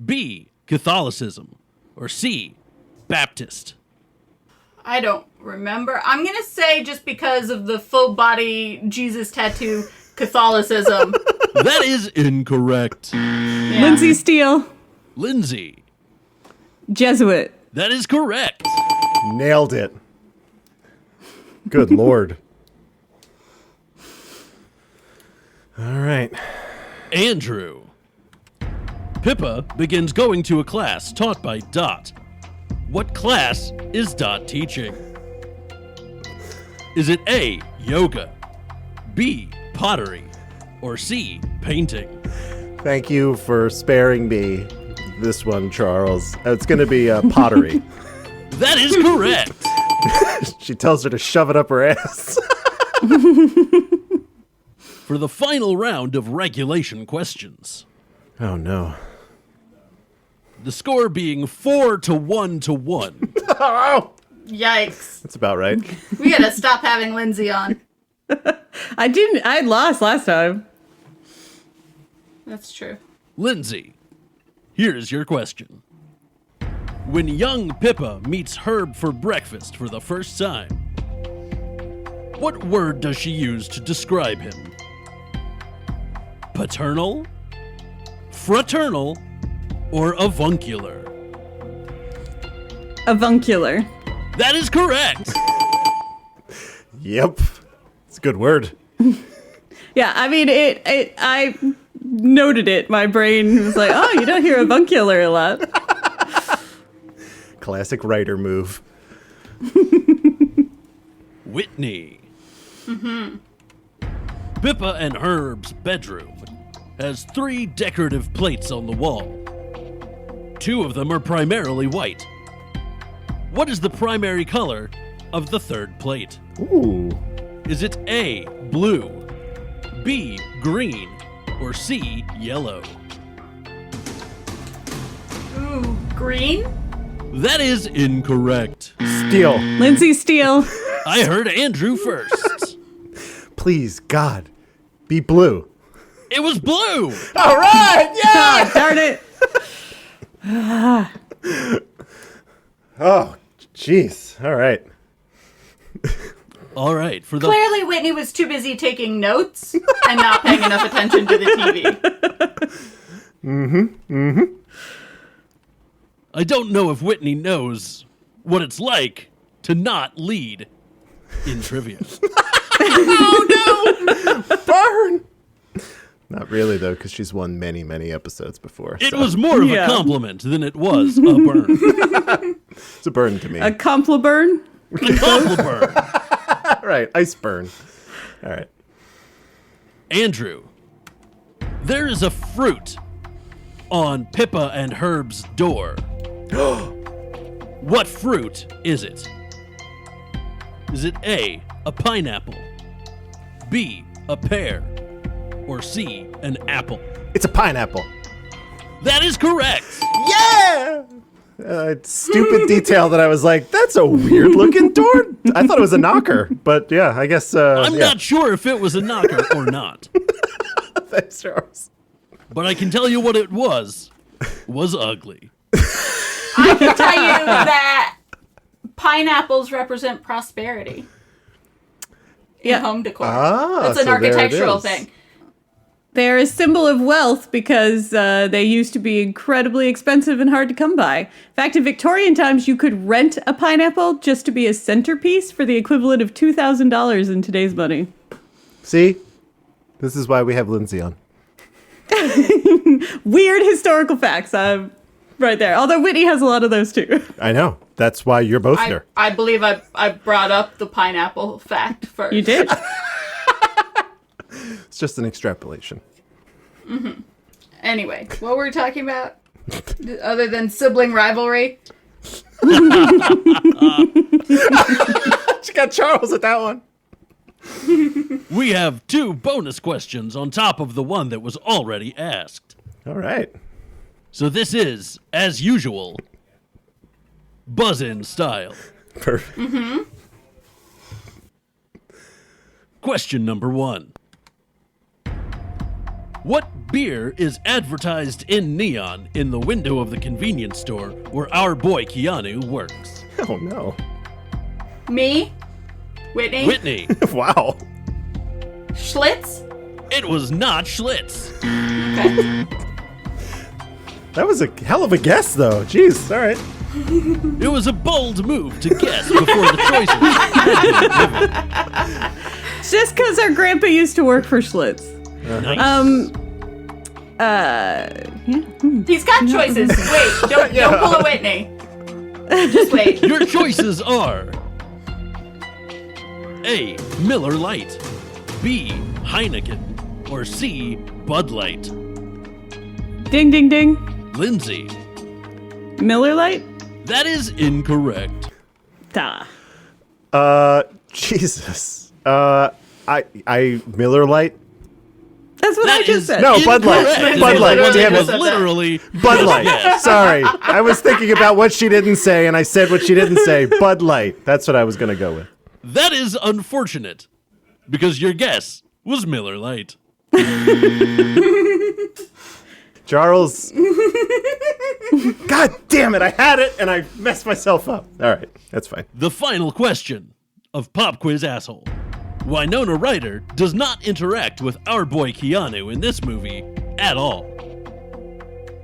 B, Catholicism, or C, Baptist? I don't remember. I'm going to say, just because of the full body Jesus tattoo, Catholicism. That is incorrect. Yeah. Lindsay Steele. Lindsay. Jesuit. That is correct. Nailed it. Good Lord. All right. Andrew. Pippa begins going to a class taught by Dot. What class is Dot teaching? Is it A, yoga, B, pottery, or C, painting? Thank you for sparing me this one, Charles. It's going to be pottery. That is correct. She tells her to shove it up her ass. For the final round of regulation questions. Oh, no. the score being 4-1-1. Oh, Yikes. that's about right. We gotta stop having Lindsay on. I lost last time. That's true. Lindsay, here's your question. When young Pippa meets Herb for breakfast for the first time, what word does she use to describe him? Paternal, fraternal, or avuncular? Avuncular. That is correct. Yep. It's a good word. Yeah, I mean, I noted it. My brain was like, oh, you don't hear avuncular a lot. Classic writer move. Whitney. Pippa and Herb's bedroom has 3 decorative plates on the wall. 2 of them are primarily white. What is the primary color of the 3rd plate? Ooh. Is it A, blue, B, green, or C, yellow? Ooh, green? That is incorrect. Steel. Lindsay Steele. I heard Andrew first. Please, God. Be blue. It was blue. All right. Yeah. Ah, darn it. Oh, jeez. All right. All right, for the Clearly, Whitney was too busy taking notes and not paying enough attention to the TV. I don't know if Whitney knows what it's like to not lead in trivia. Burn. Not really, though, because she's won many, many episodes before. It so was more of Yeah. a compliment than it was a burn. it's a burn to me. A compli-burn? A compliment. All right. Ice burn. All right. Andrew, there is a fruit on Pippa and Herb's door. What fruit is it? Is it A, a pineapple, B, a pear, or C, an apple? It's a pineapple. That is correct. Yeah. Stupid detail that I was like, that's a weird looking door. I thought it was a knocker, but yeah, I guess. I'm not sure if it was a knocker or not, Thanks, Charles. but I can tell you what it was ugly. I can tell you that pineapples represent prosperity in Yeah. home decor. Ah, That's an so there it architectural is. thing. They're a symbol of wealth because they used to be incredibly expensive and hard to come by. In fact, in Victorian times, you could rent a pineapple just to be a centerpiece for the equivalent of $2,000 in today's money. See, this is why we have Lindsay on. Weird historical facts. Right there. Although Whitney has a lot of those too. I know. That's why you're both I here. believe I brought up the pineapple fact first. You did. It's just an extrapolation. Anyway, what were we talking about? Other than sibling rivalry? She got Charles at that one. We have 2 bonus questions on top of the one that was already asked. All right. So this is, as usual, buzz-in style. Perfect. Question number 1. What beer is advertised in neon in the window of the convenience store where our boy Keanu works? Oh, no. Me? Whitney? Whitney, Wow. Schlitz? it was not Schlitz. Okay. That was a hell of a guess, though. Jeez. All right. It was a bold move to guess before the choices had been given. It's just because our grandpa used to work for Schlitz. Nice. He's got choices. Wait, don't pull a Whitney. Just wait. Your choices are A, Miller Lite, B, Heineken, or C, Bud Light. Ding, ding, ding. Lindsay, Miller Lite? that is incorrect. Da. Jesus. I Miller Lite. That's what I That just is said. No, Bud Light. incorrect. Bud Light. Literally Damn It it. was literally Bud Light. Yes. Sorry. I was thinking about what she didn't say, and I said what she didn't say. Bud Light. That's what I was going to go with. That is unfortunate, because your guess was Miller Lite. Charles. God damn it. I had it, and I messed myself up. All right. That's fine. The final question of Pop Quiz Asshole. Winona Ryder does not interact with our boy Keanu in this movie at all.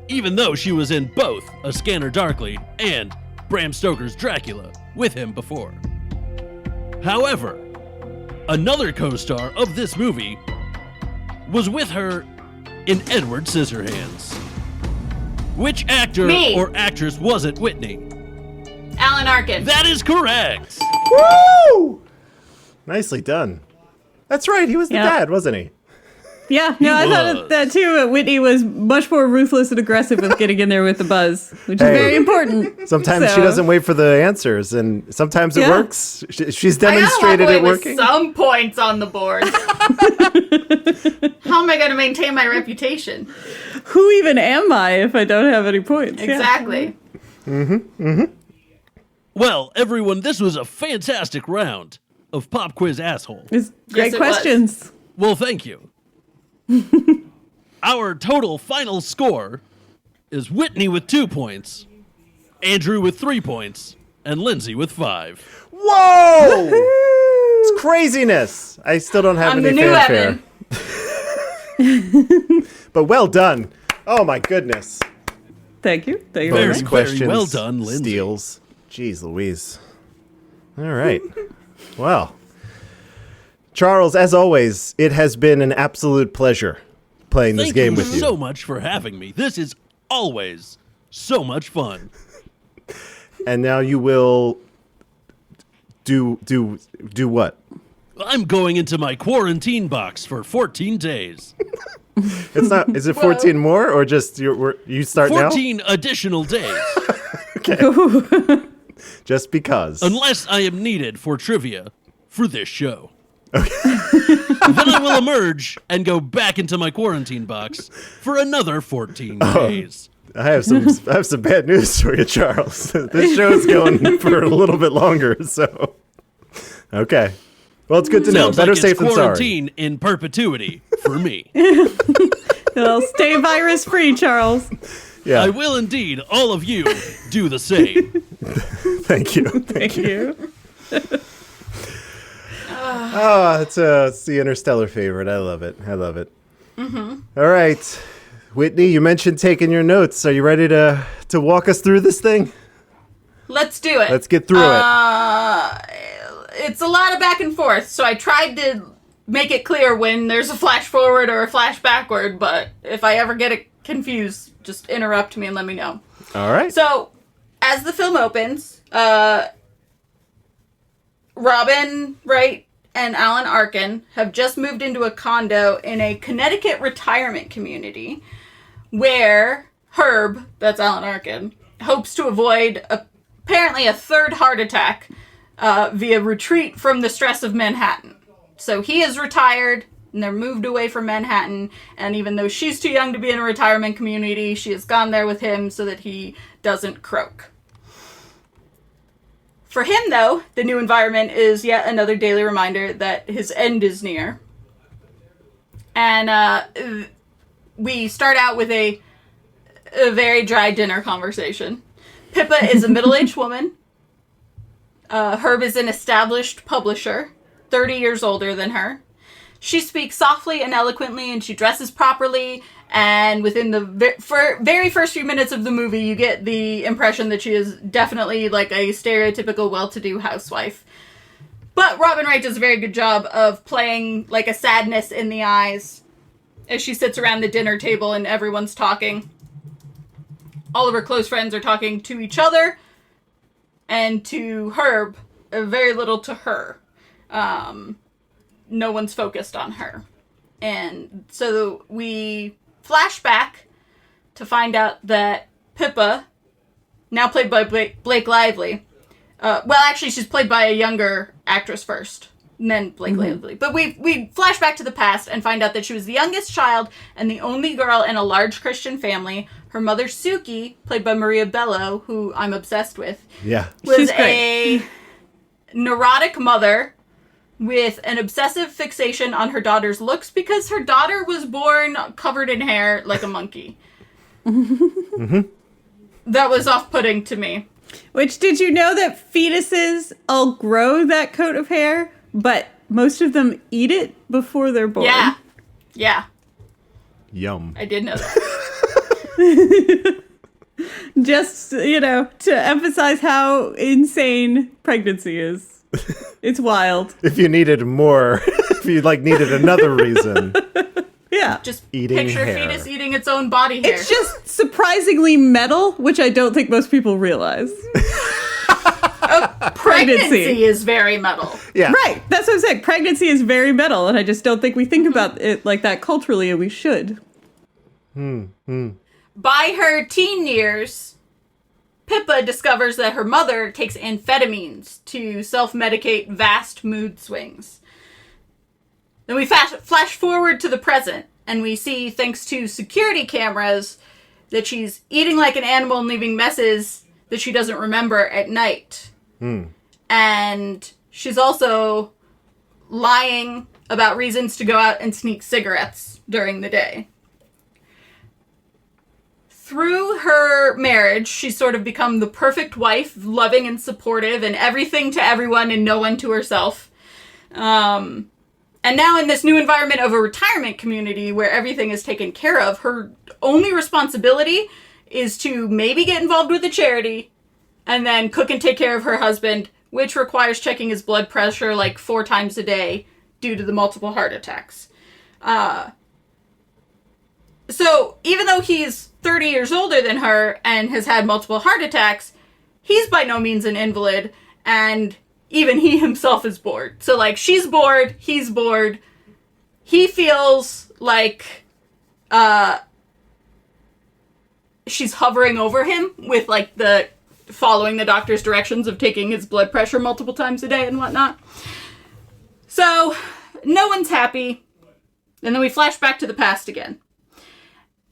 Even though she was in both A Scanner Darkly and Bram Stoker's Dracula with him before. However, another co-star of this movie was with her in Edward Scissorhands. Which actor Me. or actress was it, Whitney? Alan Arkin. That is correct! Woo! Nicely done. That's right. He was the Yeah. dad, wasn't he? Yeah, no, I thought was. of that too. Whitney was much more ruthless and aggressive with getting in there with the buzz, which is Hey. very important. Sometimes she So- doesn't wait for the answers, and sometimes it Yeah. works. She's I gotta demonstrated walk away it working. with some points on the board. How am I going to maintain my reputation? Who even am I if I don't have any points? Yeah. Exactly. Well, everyone, this was a fantastic round of Pop Quiz Asshole. It's great Yes, it questions. Well, thank you. Our total final score is Whitney with 2 points, Andrew with 3 points, and Lindsay with 5. Whoa! It's craziness. I still don't have I'm the any new fanfare. Evan. But well done. Oh my goodness. Thank you. Thank you Very, very Bonus much. questions. well done, Lindsay. Steals. Jeez Louise. All right. Well, Charles, as always, it has been an absolute pleasure playing this Thank game you with you. so much for having me. This is always so much fun. And now you will do what? I'm going into my quarantine box for 14 days. It's not. Is it 14 more or just you start 14 additional days. now? Just because. Unless I am needed for trivia for this show. Then I will emerge and go back into my quarantine box for another 14 days. I have some bad news for you, Charles. This show is going for a little bit longer, so okay. Well, it's good to know. Sounds Better like safe it's than sorry. quarantine in perpetuity for me. Well, stay virus free, Charles. Yeah. I will indeed, all of you, do the same. Thank you. Thank you. Oh, it's the Interstellar favorite. I love it. Mm-hmm. All right, Whitney, you mentioned taking your notes. Are you ready to walk us through this thing? Let's do it. Let's get through it. It's a lot of back and forth, so I tried to make it clear when there's a flash forward or a flash backward, but if I ever get it confused, just interrupt me and let me know. All right. So, as the film opens, Robin Wright and Alan Arkin have just moved into a condo in a Connecticut retirement community where Herb, that's Alan Arkin, hopes to avoid apparently a third heart attack via retreat from the stress of Manhattan. So he is retired, and they're moved away from Manhattan, and even though she's too young to be in a retirement community, she has gone there with him so that he doesn't croak. For him, though, the new environment is yet another daily reminder that his end is near. And we start out with a very dry dinner conversation. Pippa is a middle-aged woman. Herb is an established publisher, 30 years older than her. She speaks softly and eloquently, and she dresses properly. And within the very first few minutes of the movie, you get the impression that she is definitely like a stereotypical well-to-do housewife. But Robin Wright does a very good job of playing like a sadness in the eyes as she sits around the dinner table and everyone's talking. All of her close friends are talking to each other and to Herb, very little to her. No one's focused on her. And so we flash back to find out that Pippa, now played by Blake Lively, well, actually, she's played by a younger actress first. And then Blake Lively. But we flash back to the past and find out that she was the youngest child and the only girl in a large Christian family. Her mother, Suki, played by Maria Bello, who I'm obsessed with, Yeah. was She's great. a neurotic mother with an obsessive fixation on her daughter's looks because her daughter was born covered in hair like a monkey. That was off-putting to me. Which, did you know that fetuses all grow that coat of hair, but most of them eat it before they're born? Yeah. Yeah. Yum. I did know that. Just, to emphasize how insane pregnancy is. It's wild. If you needed more, if you needed another reason. Yeah. Just Eating picture hair. fetus eating its own body hair. It's just surprisingly metal, which I don't think most people realize. pregnancy is very metal. Yeah. Right. That's what I'm saying. Pregnancy is very metal, and I just don't think we think about it like that culturally, and we should. By her teen years, Pippa discovers that her mother takes amphetamines to self-medicate vast mood swings. Then we flash forward to the present, and we see, thanks to security cameras, that she's eating like an animal and leaving messes that she doesn't remember at night. And she's also lying about reasons to go out and sneak cigarettes during the day. Through her marriage, she's sort of become the perfect wife, loving and supportive, and everything to everyone and no one to herself. And now in this new environment of a retirement community where everything is taken care of, her only responsibility is to maybe get involved with a charity and then cook and take care of her husband, which requires checking his blood pressure 4 times a day due to the multiple heart attacks. So even though he's 30 years older than her and has had multiple heart attacks, he's by no means an invalid, and even he himself is bored. So, she's bored, he's bored. He feels like she's hovering over him with, the following the doctor's directions of taking his blood pressure multiple times a day and whatnot. So, no one's happy. And then we flash back to the past again.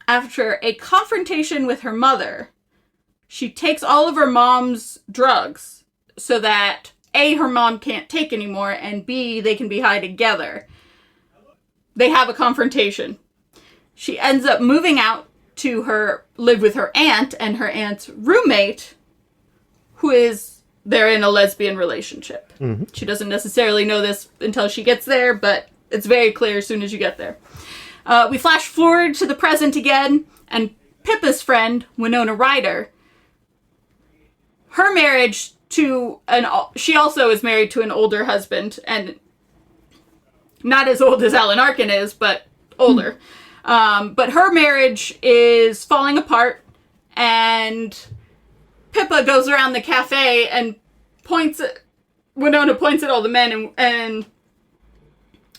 After a confrontation with her mother, she takes all of her mom's drugs so that A, her mom can't take anymore, and B, they can be high together. They have a confrontation. She ends up moving out to live with her aunt and her aunt's roommate, they're in a lesbian relationship. Mm-hmm. She doesn't necessarily know this until she gets there, but it's very clear as soon as you get there. We flash forward to the present again, and Pippa's friend, Winona Ryder, her marriage she also is married to an older husband, and not as old as Alan Arkin is, but older. But her marriage is falling apart, and Pippa goes around the cafe and Winona points at all the men, and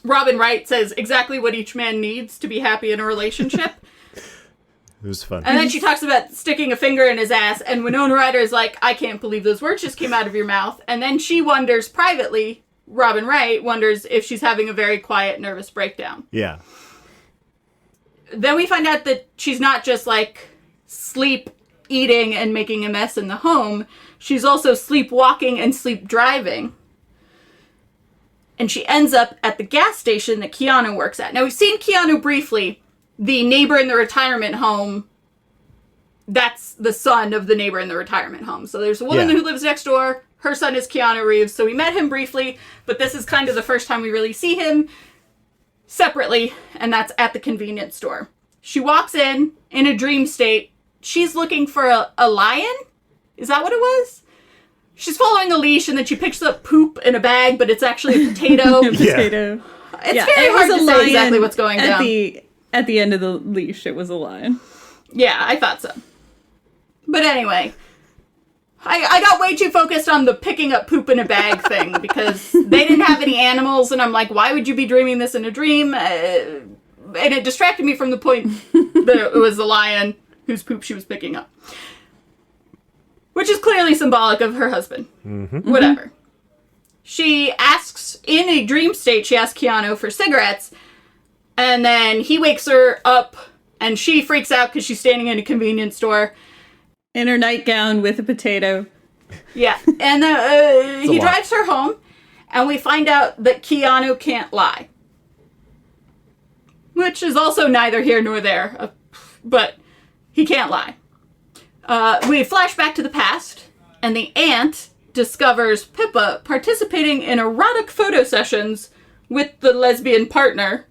Robin Wright says exactly what each man needs to be happy in a relationship. It was fun. And then she talks about sticking a finger in his ass, and Winona Ryder is like, I can't believe those words just came out of your mouth. And then she wonders privately, Robin Wright wonders if she's having a very quiet, nervous breakdown. Yeah. Then we find out that she's not just sleep eating and making a mess in the home. She's also sleepwalking and sleep driving. And she ends up at the gas station that Keanu works at. Now, we've seen Keanu briefly. The neighbor in the retirement home, that's the son of the neighbor in the retirement home. So there's a woman who lives next door. Her son is Keanu Reeves. So we met him briefly, but this is kind of the first time we really see him separately, and that's at the convenience store. She walks in a dream state. She's looking for a lion? Is that what it was? She's following a leash, and then she picks up poop in a bag, but it's actually a potato. A potato. It's very hard to say exactly what's going down. At the end of the leash, it was a lion. Yeah, I thought so. But anyway, I got way too focused on the picking up poop in a bag thing because they didn't have any animals, and I'm like, why would you be dreaming this in a dream? And it distracted me from the point that it was a lion whose poop she was picking up. Which is clearly symbolic of her husband. Mm-hmm. Whatever. She asks, in a dream state, she asks Keanu for cigarettes, and then he wakes her up, and she freaks out because she's standing in a convenience store. In her nightgown with a potato. Yeah, and he drives her home, and we find out that Keanu can't lie. Which is also neither here nor there, but he can't lie. We flash back to the past, and the aunt discovers Pippa participating in erotic photo sessions with the lesbian partner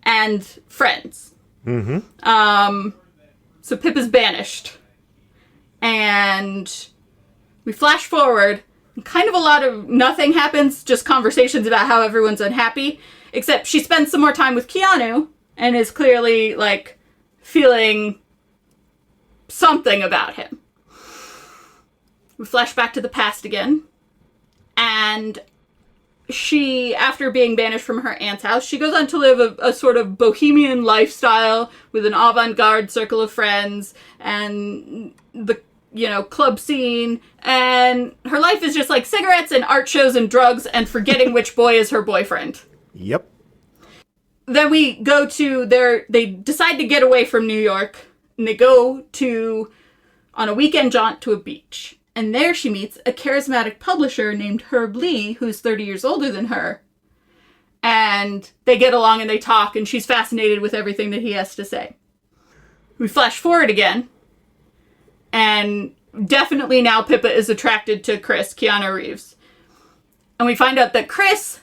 and friends. Mm-hmm. So Pippa's banished. And we flash forward, and kind of a lot of nothing happens, just conversations about how everyone's unhappy, except she spends some more time with Keanu, and is clearly, like, feeling something about him. We flash back to the past again, and she, after being banished from her aunt's house, she goes on to live a sort of bohemian lifestyle with an avant-garde circle of friends, and the, club scene, and her life is just like cigarettes and art shows and drugs and forgetting which boy is her boyfriend. Yep. Then we go to they decide to get away from New York, and they go on a weekend jaunt to a beach. And there she meets a charismatic publisher named Herb Lee, who's 30 years older than her. And they get along and they talk, and she's fascinated with everything that he has to say. We flash forward again, and definitely now Pippa is attracted to Chris, Keanu Reeves. And we find out that Chris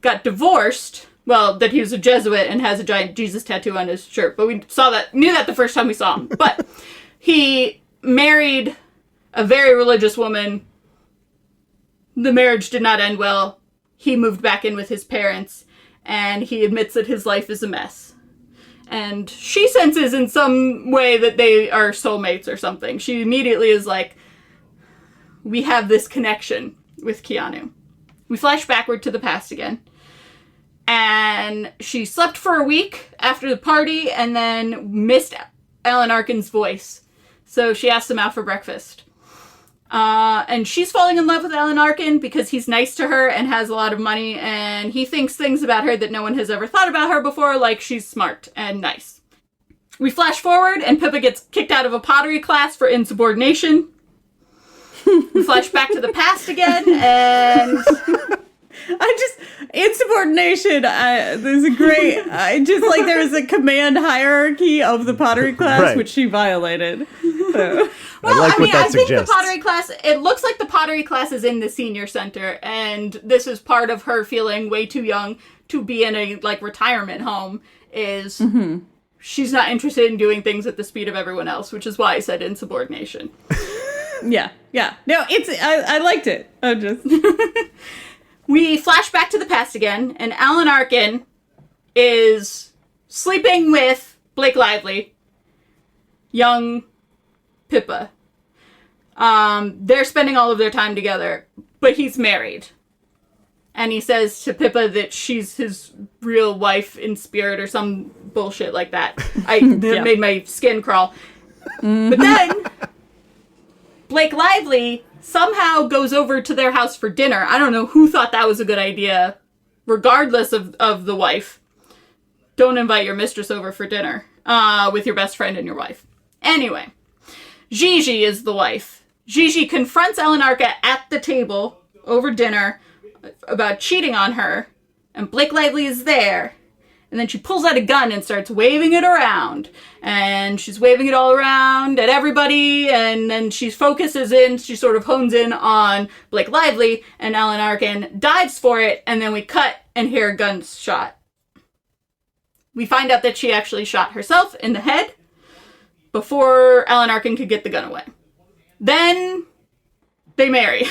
got divorced. Well, that he was a Jesuit and has a giant Jesus tattoo on his shirt. But we knew that the first time we saw him. But he married a very religious woman. The marriage did not end well. He moved back in with his parents, and he admits that his life is a mess. And she senses in some way that they are soulmates or something. She immediately is like, we have this connection with Keanu. We flash backward to the past again. And she slept for a week after the party and then missed Alan Arkin's voice. So she asked him out for breakfast. And she's falling in love with Alan Arkin because he's nice to her and has a lot of money, and he thinks things about her that no one has ever thought about her before, like she's smart and nice. We flash forward, and Pippa gets kicked out of a pottery class for insubordination. We flash back to the past again, and... insubordination, there's a great, there was a command hierarchy of the pottery class, Right. which she violated. So. Well, I think suggests. the pottery class, it looks like the pottery class is in the senior center, and this is part of her feeling way too young to be in a, retirement home, is she's not interested in doing things at the speed of everyone else, which is why I said insubordination. Yeah. No, I liked it. I'm just... We flash back to the past again, and Alan Arkin is sleeping with Blake Lively, young Pippa. They're spending all of their time together, but he's married. And he says to Pippa that she's his real wife in spirit or some bullshit like that. That made my skin crawl. But then, Blake Lively somehow goes over to their house for dinner. I don't know who thought that was a good idea, regardless of the wife. Don't invite your mistress over for dinner with your best friend and your wife. Anyway, Gigi is the wife. Gigi confronts Alan Arkin at the table over dinner about cheating on her, and Blake Lively is there. And then she pulls out a gun and starts waving it around. And she's waving it all around at everybody. And then she focuses in, she sort of hones in on Blake Lively. And Alan Arkin dives for it. And then we cut and hear a gunshot. We find out that she actually shot herself in the head before Alan Arkin could get the gun away. Then they marry.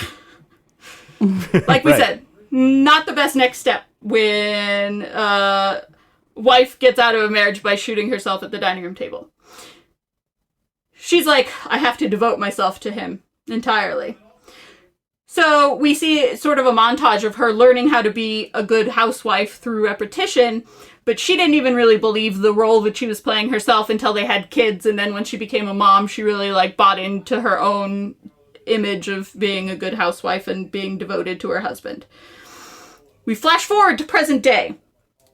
Like we said, not the best next step when wife gets out of a marriage by shooting herself at the dining room table. She's like, I have to devote myself to him entirely. So we see sort of a montage of her learning how to be a good housewife through repetition, but she didn't even really believe the role that she was playing herself until they had kids, and then when she became a mom, she really bought into her own image of being a good housewife and being devoted to her husband. We flash forward to present day,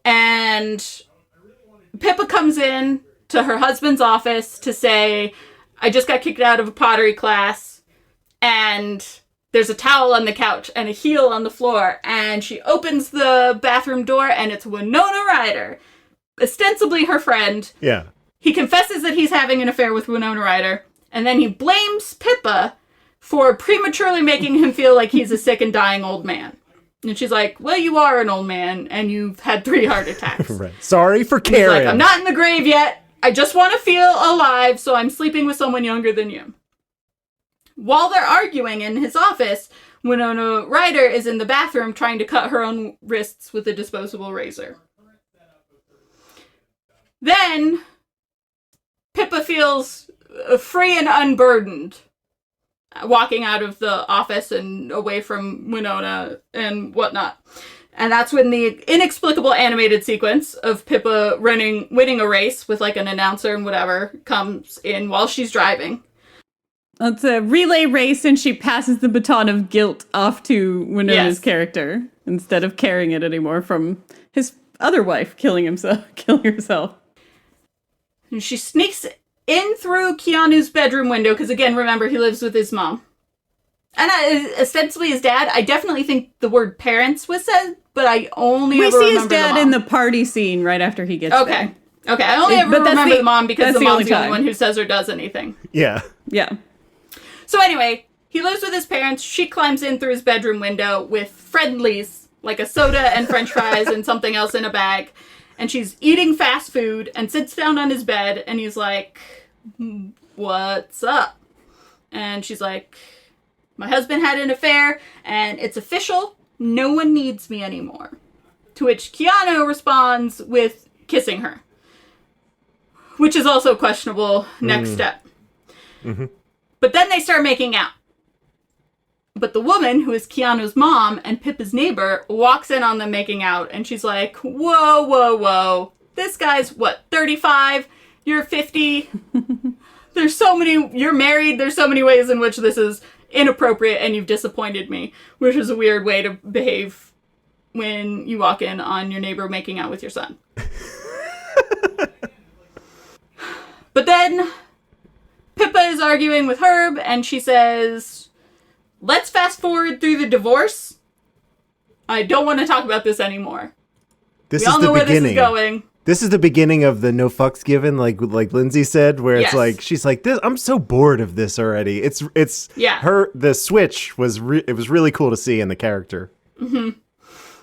and Pippa comes in to her husband's office to say, I just got kicked out of a pottery class, and there's a towel on the couch and a heel on the floor, and she opens the bathroom door, and it's Winona Ryder, ostensibly her friend. Yeah. He confesses that he's having an affair with Winona Ryder, and then he blames Pippa for prematurely making him feel like he's a sick and dying old man. And she's like, well, you are an old man, and you've had 3 heart attacks. Right. Sorry for He's caring. like, I'm not in the grave yet. I just want to feel alive, so I'm sleeping with someone younger than you. While they're arguing in his office, Winona Ryder is in the bathroom trying to cut her own wrists with a disposable razor. Then, Pippa feels free and unburdened, walking out of the office and away from Winona and whatnot. And that's when the inexplicable animated sequence of Pippa winning a race with like an announcer and whatever comes in while she's driving. It's a relay race, and she passes the baton of guilt off to Winona's character instead of carrying it anymore from his other wife killing herself. And she sneaks in through Keanu's bedroom window, because again, remember, he lives with his mom. And ostensibly his dad. I definitely think the word parents was said, but I only We ever see his remember dad the mom. in the party scene right after he gets there. Okay, I only ever But that's remember the- the mom because that's the the mom's only the only time. one who says or does anything. Yeah. Yeah. So anyway, he lives with his parents. She climbs in through his bedroom window with friendlies, like a soda and french fries and something else in a bag. And she's eating fast food and sits down on his bed, and he's like, what's up? And she's like, my husband had an affair, and it's official. No one needs me anymore. To which Keanu responds with kissing her, which is also questionable next step. Mm-hmm. But then they start making out. But the woman, who is Keanu's mom and Pippa's neighbor, walks in on them making out, and she's like, whoa, whoa, whoa. This guy's, 35? You're 50? You're married. There's so many ways in which this is inappropriate, and you've disappointed me, which is a weird way to behave when you walk in on your neighbor making out with your son. But then Pippa is arguing with Herb, and she says, let's fast forward through the divorce. I don't want to talk about this anymore. This We is all the know where beginning. this is going. This is the beginning of the no fucks given, like Lindsay said, where it's Yes. like she's like, I'm so bored of this already. It's Yeah. her. The switch was it was really cool to see in the character. Mm-hmm.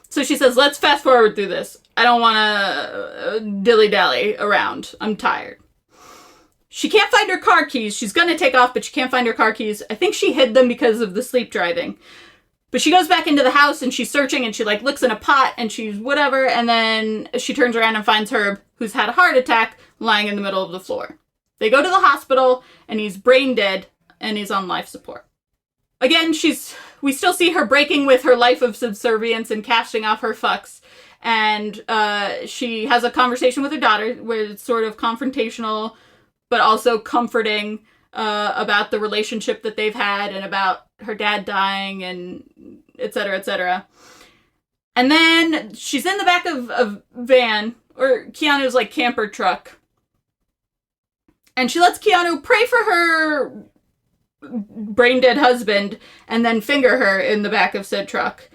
So she says, let's fast forward through this. I don't want to dilly-dally around. I'm tired. She can't find her car keys. She's going to take off, but she can't find her car keys. I think she hid them because of the sleep driving. But she goes back into the house, and she's searching, and she, looks in a pot, and she's whatever, and then she turns around and finds Herb, who's had a heart attack, lying in the middle of the floor. They go to the hospital, and he's brain dead, and he's on life support. Again, we still see her breaking with her life of subservience and casting off her fucks, and she has a conversation with her daughter, where it's sort of confrontational, but also comforting about the relationship that they've had and about her dad dying and et cetera, et cetera. And then she's in the back of a van, or Keanu's camper truck. And she lets Keanu pray for her brain dead husband and then finger her in the back of said truck.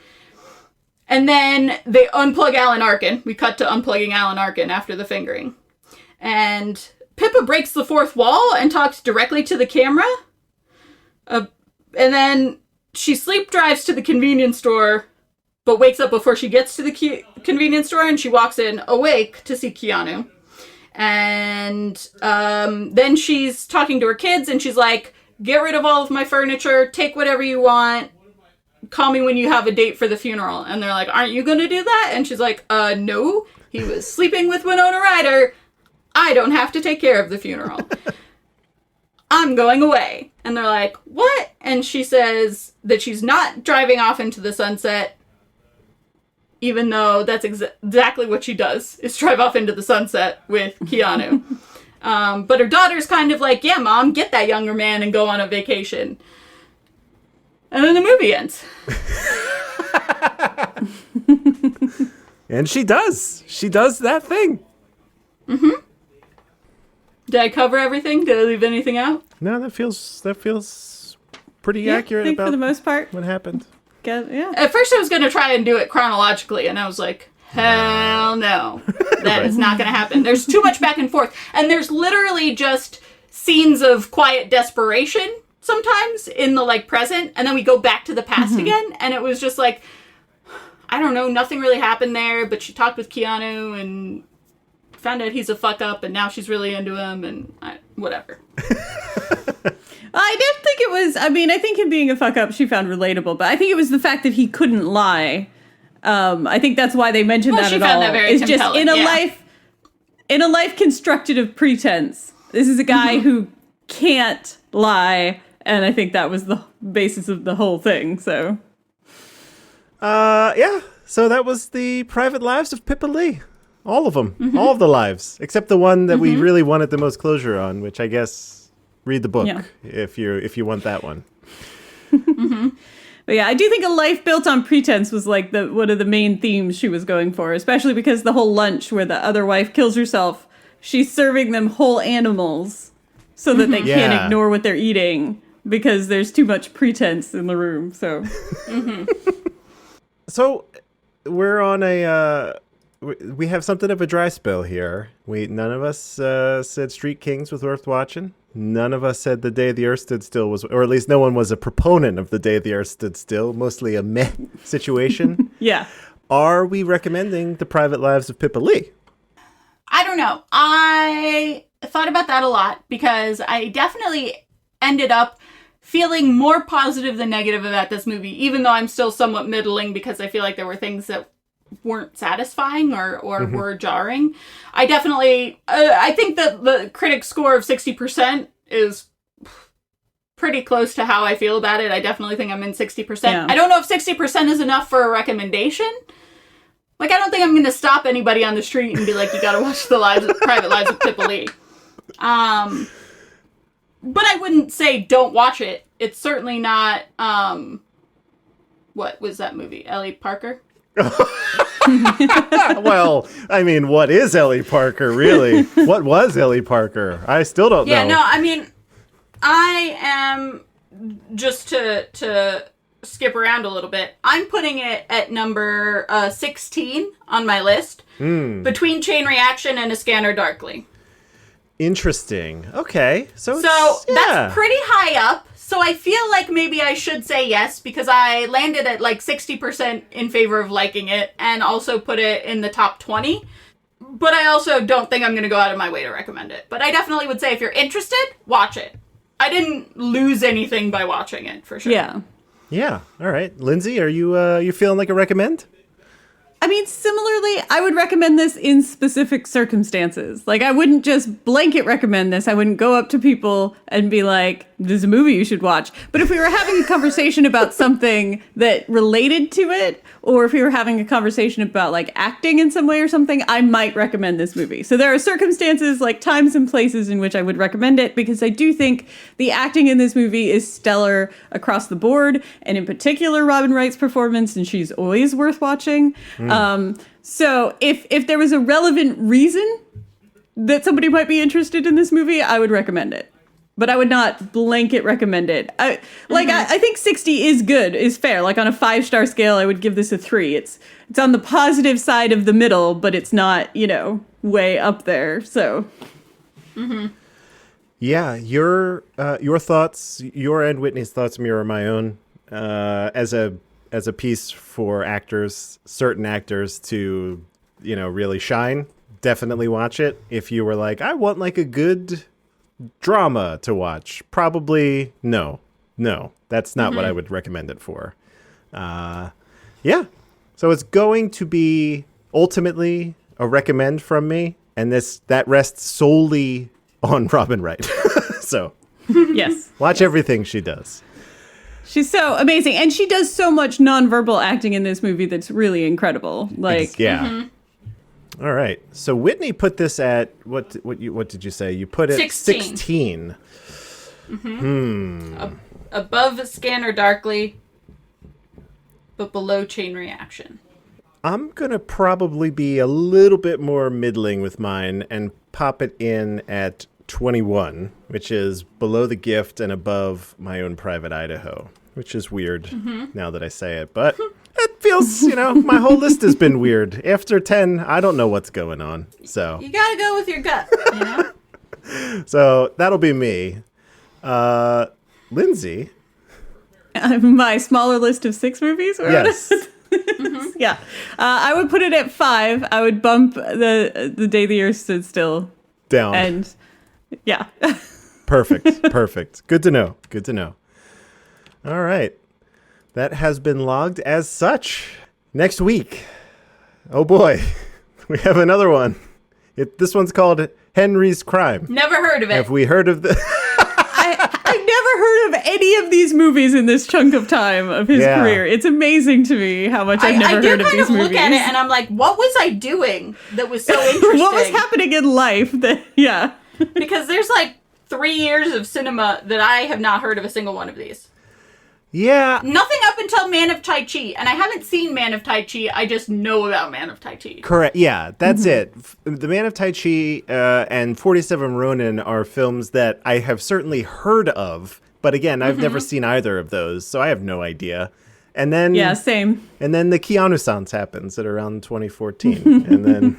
And then they unplug Alan Arkin. We cut to unplugging Alan Arkin after the fingering. And Pippa breaks the fourth wall and talks directly to the camera. And then she sleep drives to the convenience store, but wakes up before she gets to the convenience store, and she walks in awake to see Keanu. And then she's talking to her kids, and she's like, get rid of all of my furniture, take whatever you want, call me when you have a date for the funeral. And they're like, aren't you going to do that? And she's like, no, he was sleeping with Winona Ryder. I don't have to take care of the funeral. I'm going away. And they're like, what? And she says that she's not driving off into the sunset, even though that's exactly what she does, is drive off into the sunset with Keanu. But her daughter's kind of like, yeah, Mom, get that younger man and go on a vacation. And then the movie ends. And she does. She does that thing. Did I cover everything? Did I leave anything out? No, that feels pretty Yeah, I accurate think about for the most part. what happened. Yeah. At first I was going to try and do it chronologically, and I was like, hell no. That is not going to happen. There's too much back and forth. And there's literally just scenes of quiet desperation sometimes in the, like, present, and then we go back to the past again, and it was just like, I don't know, nothing really happened there, but she talked with Keanu and found out he's a fuck up, and now she's really into him, and whatever. I did think it was, I mean, I think him being a fuck up she found relatable, but I think it was the fact that he couldn't lie. I think that's why they mentioned that she at found all. that very it's just compelling, in a life constructed of pretense. This is a guy who can't lie, and I think that was the basis of the whole thing, so. Yeah. So that was the Private Lives of Pippa Lee. All of them. All of the lives. Except the one that we really wanted the most closure on, which I guess read the book if you want that one. But yeah, I do think a life built on pretense was like one of the main themes she was going for, especially because the whole lunch where the other wife kills herself, she's serving them whole animals so that they can't ignore what they're eating because there's too much pretense in the room. So, So we're on we have something of a dry spell here. None of us said Street Kings was worth watching. None of us said The Day the Earth Stood Still was, or at least no one was a proponent of The Day the Earth Stood Still. Mostly a meh situation. yeah. Are we recommending The Private Lives of Pippa Lee? I don't know. I thought about that a lot because I definitely ended up feeling more positive than negative about this movie, even though I'm still somewhat middling because I feel like there were things that weren't satisfying or were jarring. I definitely, I think that the critic score of 60% is pretty close to how I feel about it. I definitely think I'm in 60%. Yeah. I don't know if 60% is enough for a recommendation. Like, I don't think I'm going to stop anybody on the street and be like, you gotta watch the Private Lives of Pippa Lee. But I wouldn't say don't watch it. It's certainly not, what was that movie? Ellie Parker? Well, I mean, what is Ellie Parker, really? What was Ellie Parker? I still don't know. Yeah, no, I mean, I am, just to skip around a little bit, I'm putting it at number 16 on my list, between Chain Reaction and A Scanner Darkly. Interesting. Okay. So that's pretty high up. So I feel like maybe I should say yes, because I landed at like 60% in favor of liking it and also put it in the top 20. But I also don't think I'm going to go out of my way to recommend it. But I definitely would say if you're interested, watch it. I didn't lose anything by watching it, for sure. Yeah. Yeah. All right. Lindsay, are you feeling like a recommend? I mean, similarly, I would recommend this in specific circumstances. Like, I wouldn't just blanket recommend this. I wouldn't go up to people and be like, this is a movie you should watch. But if we were having a conversation about something that related to it, or if we were having a conversation about, like, acting in some way or something, I might recommend this movie. So there are circumstances, like times and places in which I would recommend it, because I do think the acting in this movie is stellar across the board, and in particular, Robin Wright's performance, and she's always worth watching. So if there was a relevant reason that somebody might be interested in this movie, I would recommend it. But I would not blanket recommend it. I think 60 is good, is fair. Like on a 5-star scale, I would give this a 3. It's on the positive side of the middle, but it's not, way up there. So. Yeah, your thoughts, your and Whitney's thoughts mirror my own. As a piece for actors, certain actors to, really shine, definitely watch it. If you were like, I want like a good drama to watch, probably no, that's not what I would recommend it for. Yeah, so it's going to be ultimately a recommend from me, and that rests solely on Robin Wright. So Yes. watch everything she does. She's so amazing, and she does so much nonverbal acting in this movie that's really incredible. Like, Yeah. All right. So Whitney put this at what did you say? You put it 16. Above Scanner Darkly, but below Chain Reaction. I'm going to probably be a little bit more middling with mine and pop it in at 21, which is below The Gift and above My Own Private Idaho, which is weird now that I say it. But it feels, my whole list has been weird. After 10, I don't know what's going on. So You gotta go with your gut, So that'll be me. Lindsay? My smaller list of 6 movies? Yes. Yeah. I would put it at 5. I would bump the Day the Earth Stood Still. Down. And yeah. Perfect. Good to know. All right. That has been logged as such. Next week. Oh boy. We have another one. This one's called Henry's Crime. Never heard of it. Have we heard of the... I've never heard of any of these movies in this chunk of time of his career. It's amazing to me how much I've never heard of these movies. I do kind of look at it and I'm like, what was I doing that was so interesting? What was happening in life that, Because there's 3 years of cinema that I have not heard of a single one of these. Yeah. Nothing up until Man of Tai Chi. And I haven't seen Man of Tai Chi. I just know about Man of Tai Chi. Correct. Yeah, that's it. The Man of Tai Chi and 47 Ronin are films that I have certainly heard of. But again, I've never seen either of those. So I have no idea. And then... Yeah, same. And then the Keanu-sans happens at around 2014. And then,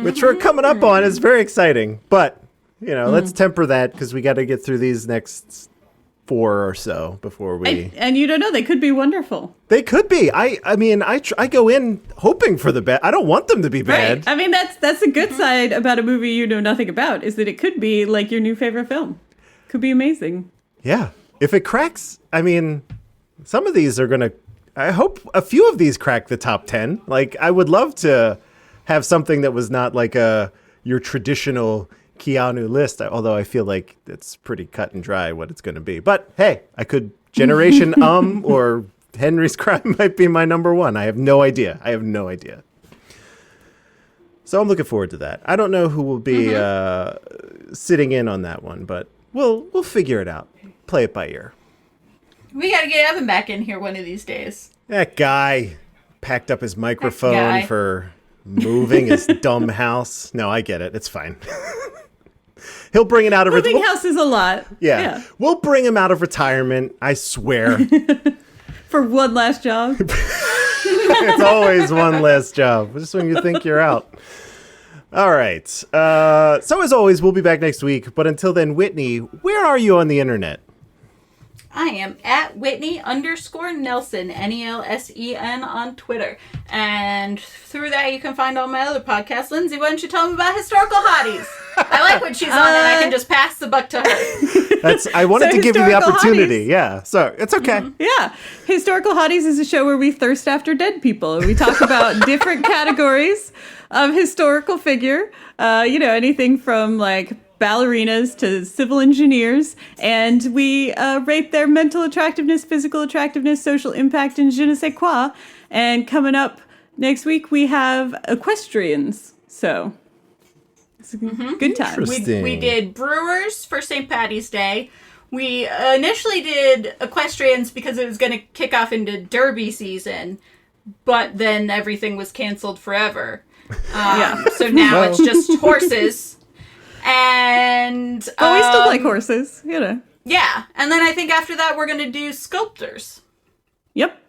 which we're coming up on is very exciting. But, let's temper that because we got to get through these next 4 or so before we... And you don't know, they could be wonderful. They could be. I go in hoping for the bad. I don't want them to be bad. Right. I mean, that's the good side about a movie you know nothing about, is that it could be like your new favorite film. Could be amazing. Yeah. If it cracks, some of these are going to... I hope a few of these crack the top 10. I would love to have something that was not like your traditional Keanu list, although I feel like it's pretty cut and dry what it's going to be. But hey, I could Generation or Henry's Crime might be my number 1. I have no idea. So I'm looking forward to that. I don't know who will be sitting in on that one, but we'll figure it out. Play it by ear. We gotta get Evan back in here one of these days. That guy packed up his microphone for moving his dumb house. No, I get it. It's fine. He'll bring it out of Moving house is a lot. Yeah. We'll bring him out of retirement, I swear. For one last job. It's always one last job. Just when you think you're out. All right. So as always, we'll be back next week. But until then, Whitney, where are you on the internet? I am at Whitney_Nelson, Nelsen on Twitter. And through that, you can find all my other podcasts. Lindsay, why don't you tell them about Historical Hotties? I like when she's on and I can just pass the buck to her. I wanted to give you the opportunity. Hotties. Yeah, so it's okay. Yeah. Historical Hotties is a show where we thirst after dead people. We talk about different categories of historical figure. Anything from ballerinas to civil engineers, and we rate their mental attractiveness, physical attractiveness, social impact, and je ne sais quoi. And coming up next week, we have equestrians. So it's a good time. We did brewers for St. Paddy's Day. We initially did equestrians because it was going to kick off into Derby season, but then everything was canceled forever. So now it's just horses. And we still like horses, Yeah, and then I think after that we're gonna do sculptors. Yep.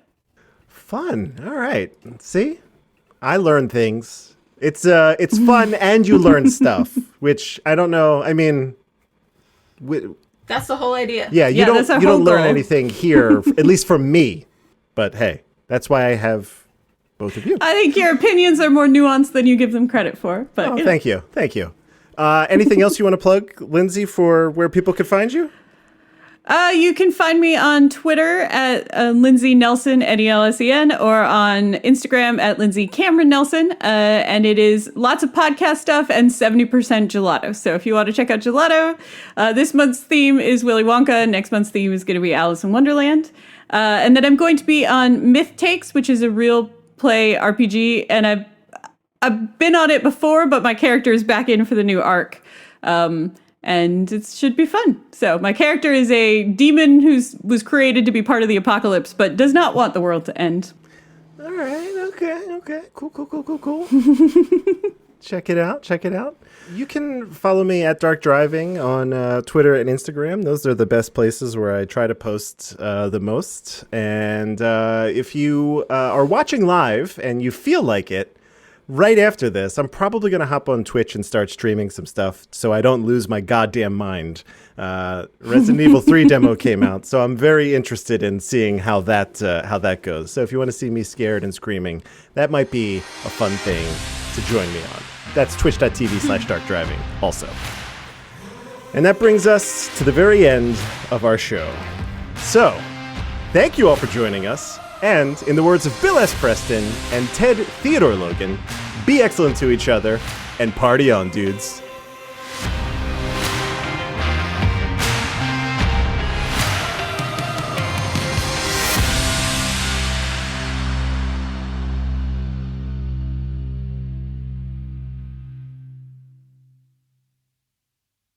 Fun. All right. See, I learn things. It's fun and you learn stuff, which I don't know. I mean, that's the whole idea. Yeah, you don't learn goal. anything here, at least from me. But hey, that's why I have both of you. I think your opinions are more nuanced than you give them credit for. But thank you. Anything else you want to plug, Lindsay, for where people could find you? You can find me on Twitter at Lindsay Nelson, Nelsen, or on Instagram at Lindsay Cameron Nelson. And it is lots of podcast stuff and 70% gelato. So if you want to check out gelato, this month's theme is Willy Wonka. Next month's theme is going to be Alice in Wonderland. And then I'm going to be on Myth Takes, which is a real play RPG. And I've been on it before, but my character is back in for the new arc. And it should be fun. So my character is a demon was created to be part of the apocalypse, but does not want the world to end. All right. Okay. Cool. Check it out. You can follow me at Dark Driving on Twitter and Instagram. Those are the best places where I try to post the most. And if you are watching live and you feel like it, right after this, I'm probably going to hop on Twitch and start streaming some stuff so I don't lose my goddamn mind. Resident Evil 3 demo came out, so I'm very interested in seeing how that goes. So if you want to see me scared and screaming, that might be a fun thing to join me on. That's twitch.tv/darkdriving also. And that brings us to the very end of our show. So, thank you all for joining us. And in the words of Bill S. Preston and Ted Theodore Logan, be excellent to each other and party on, dudes.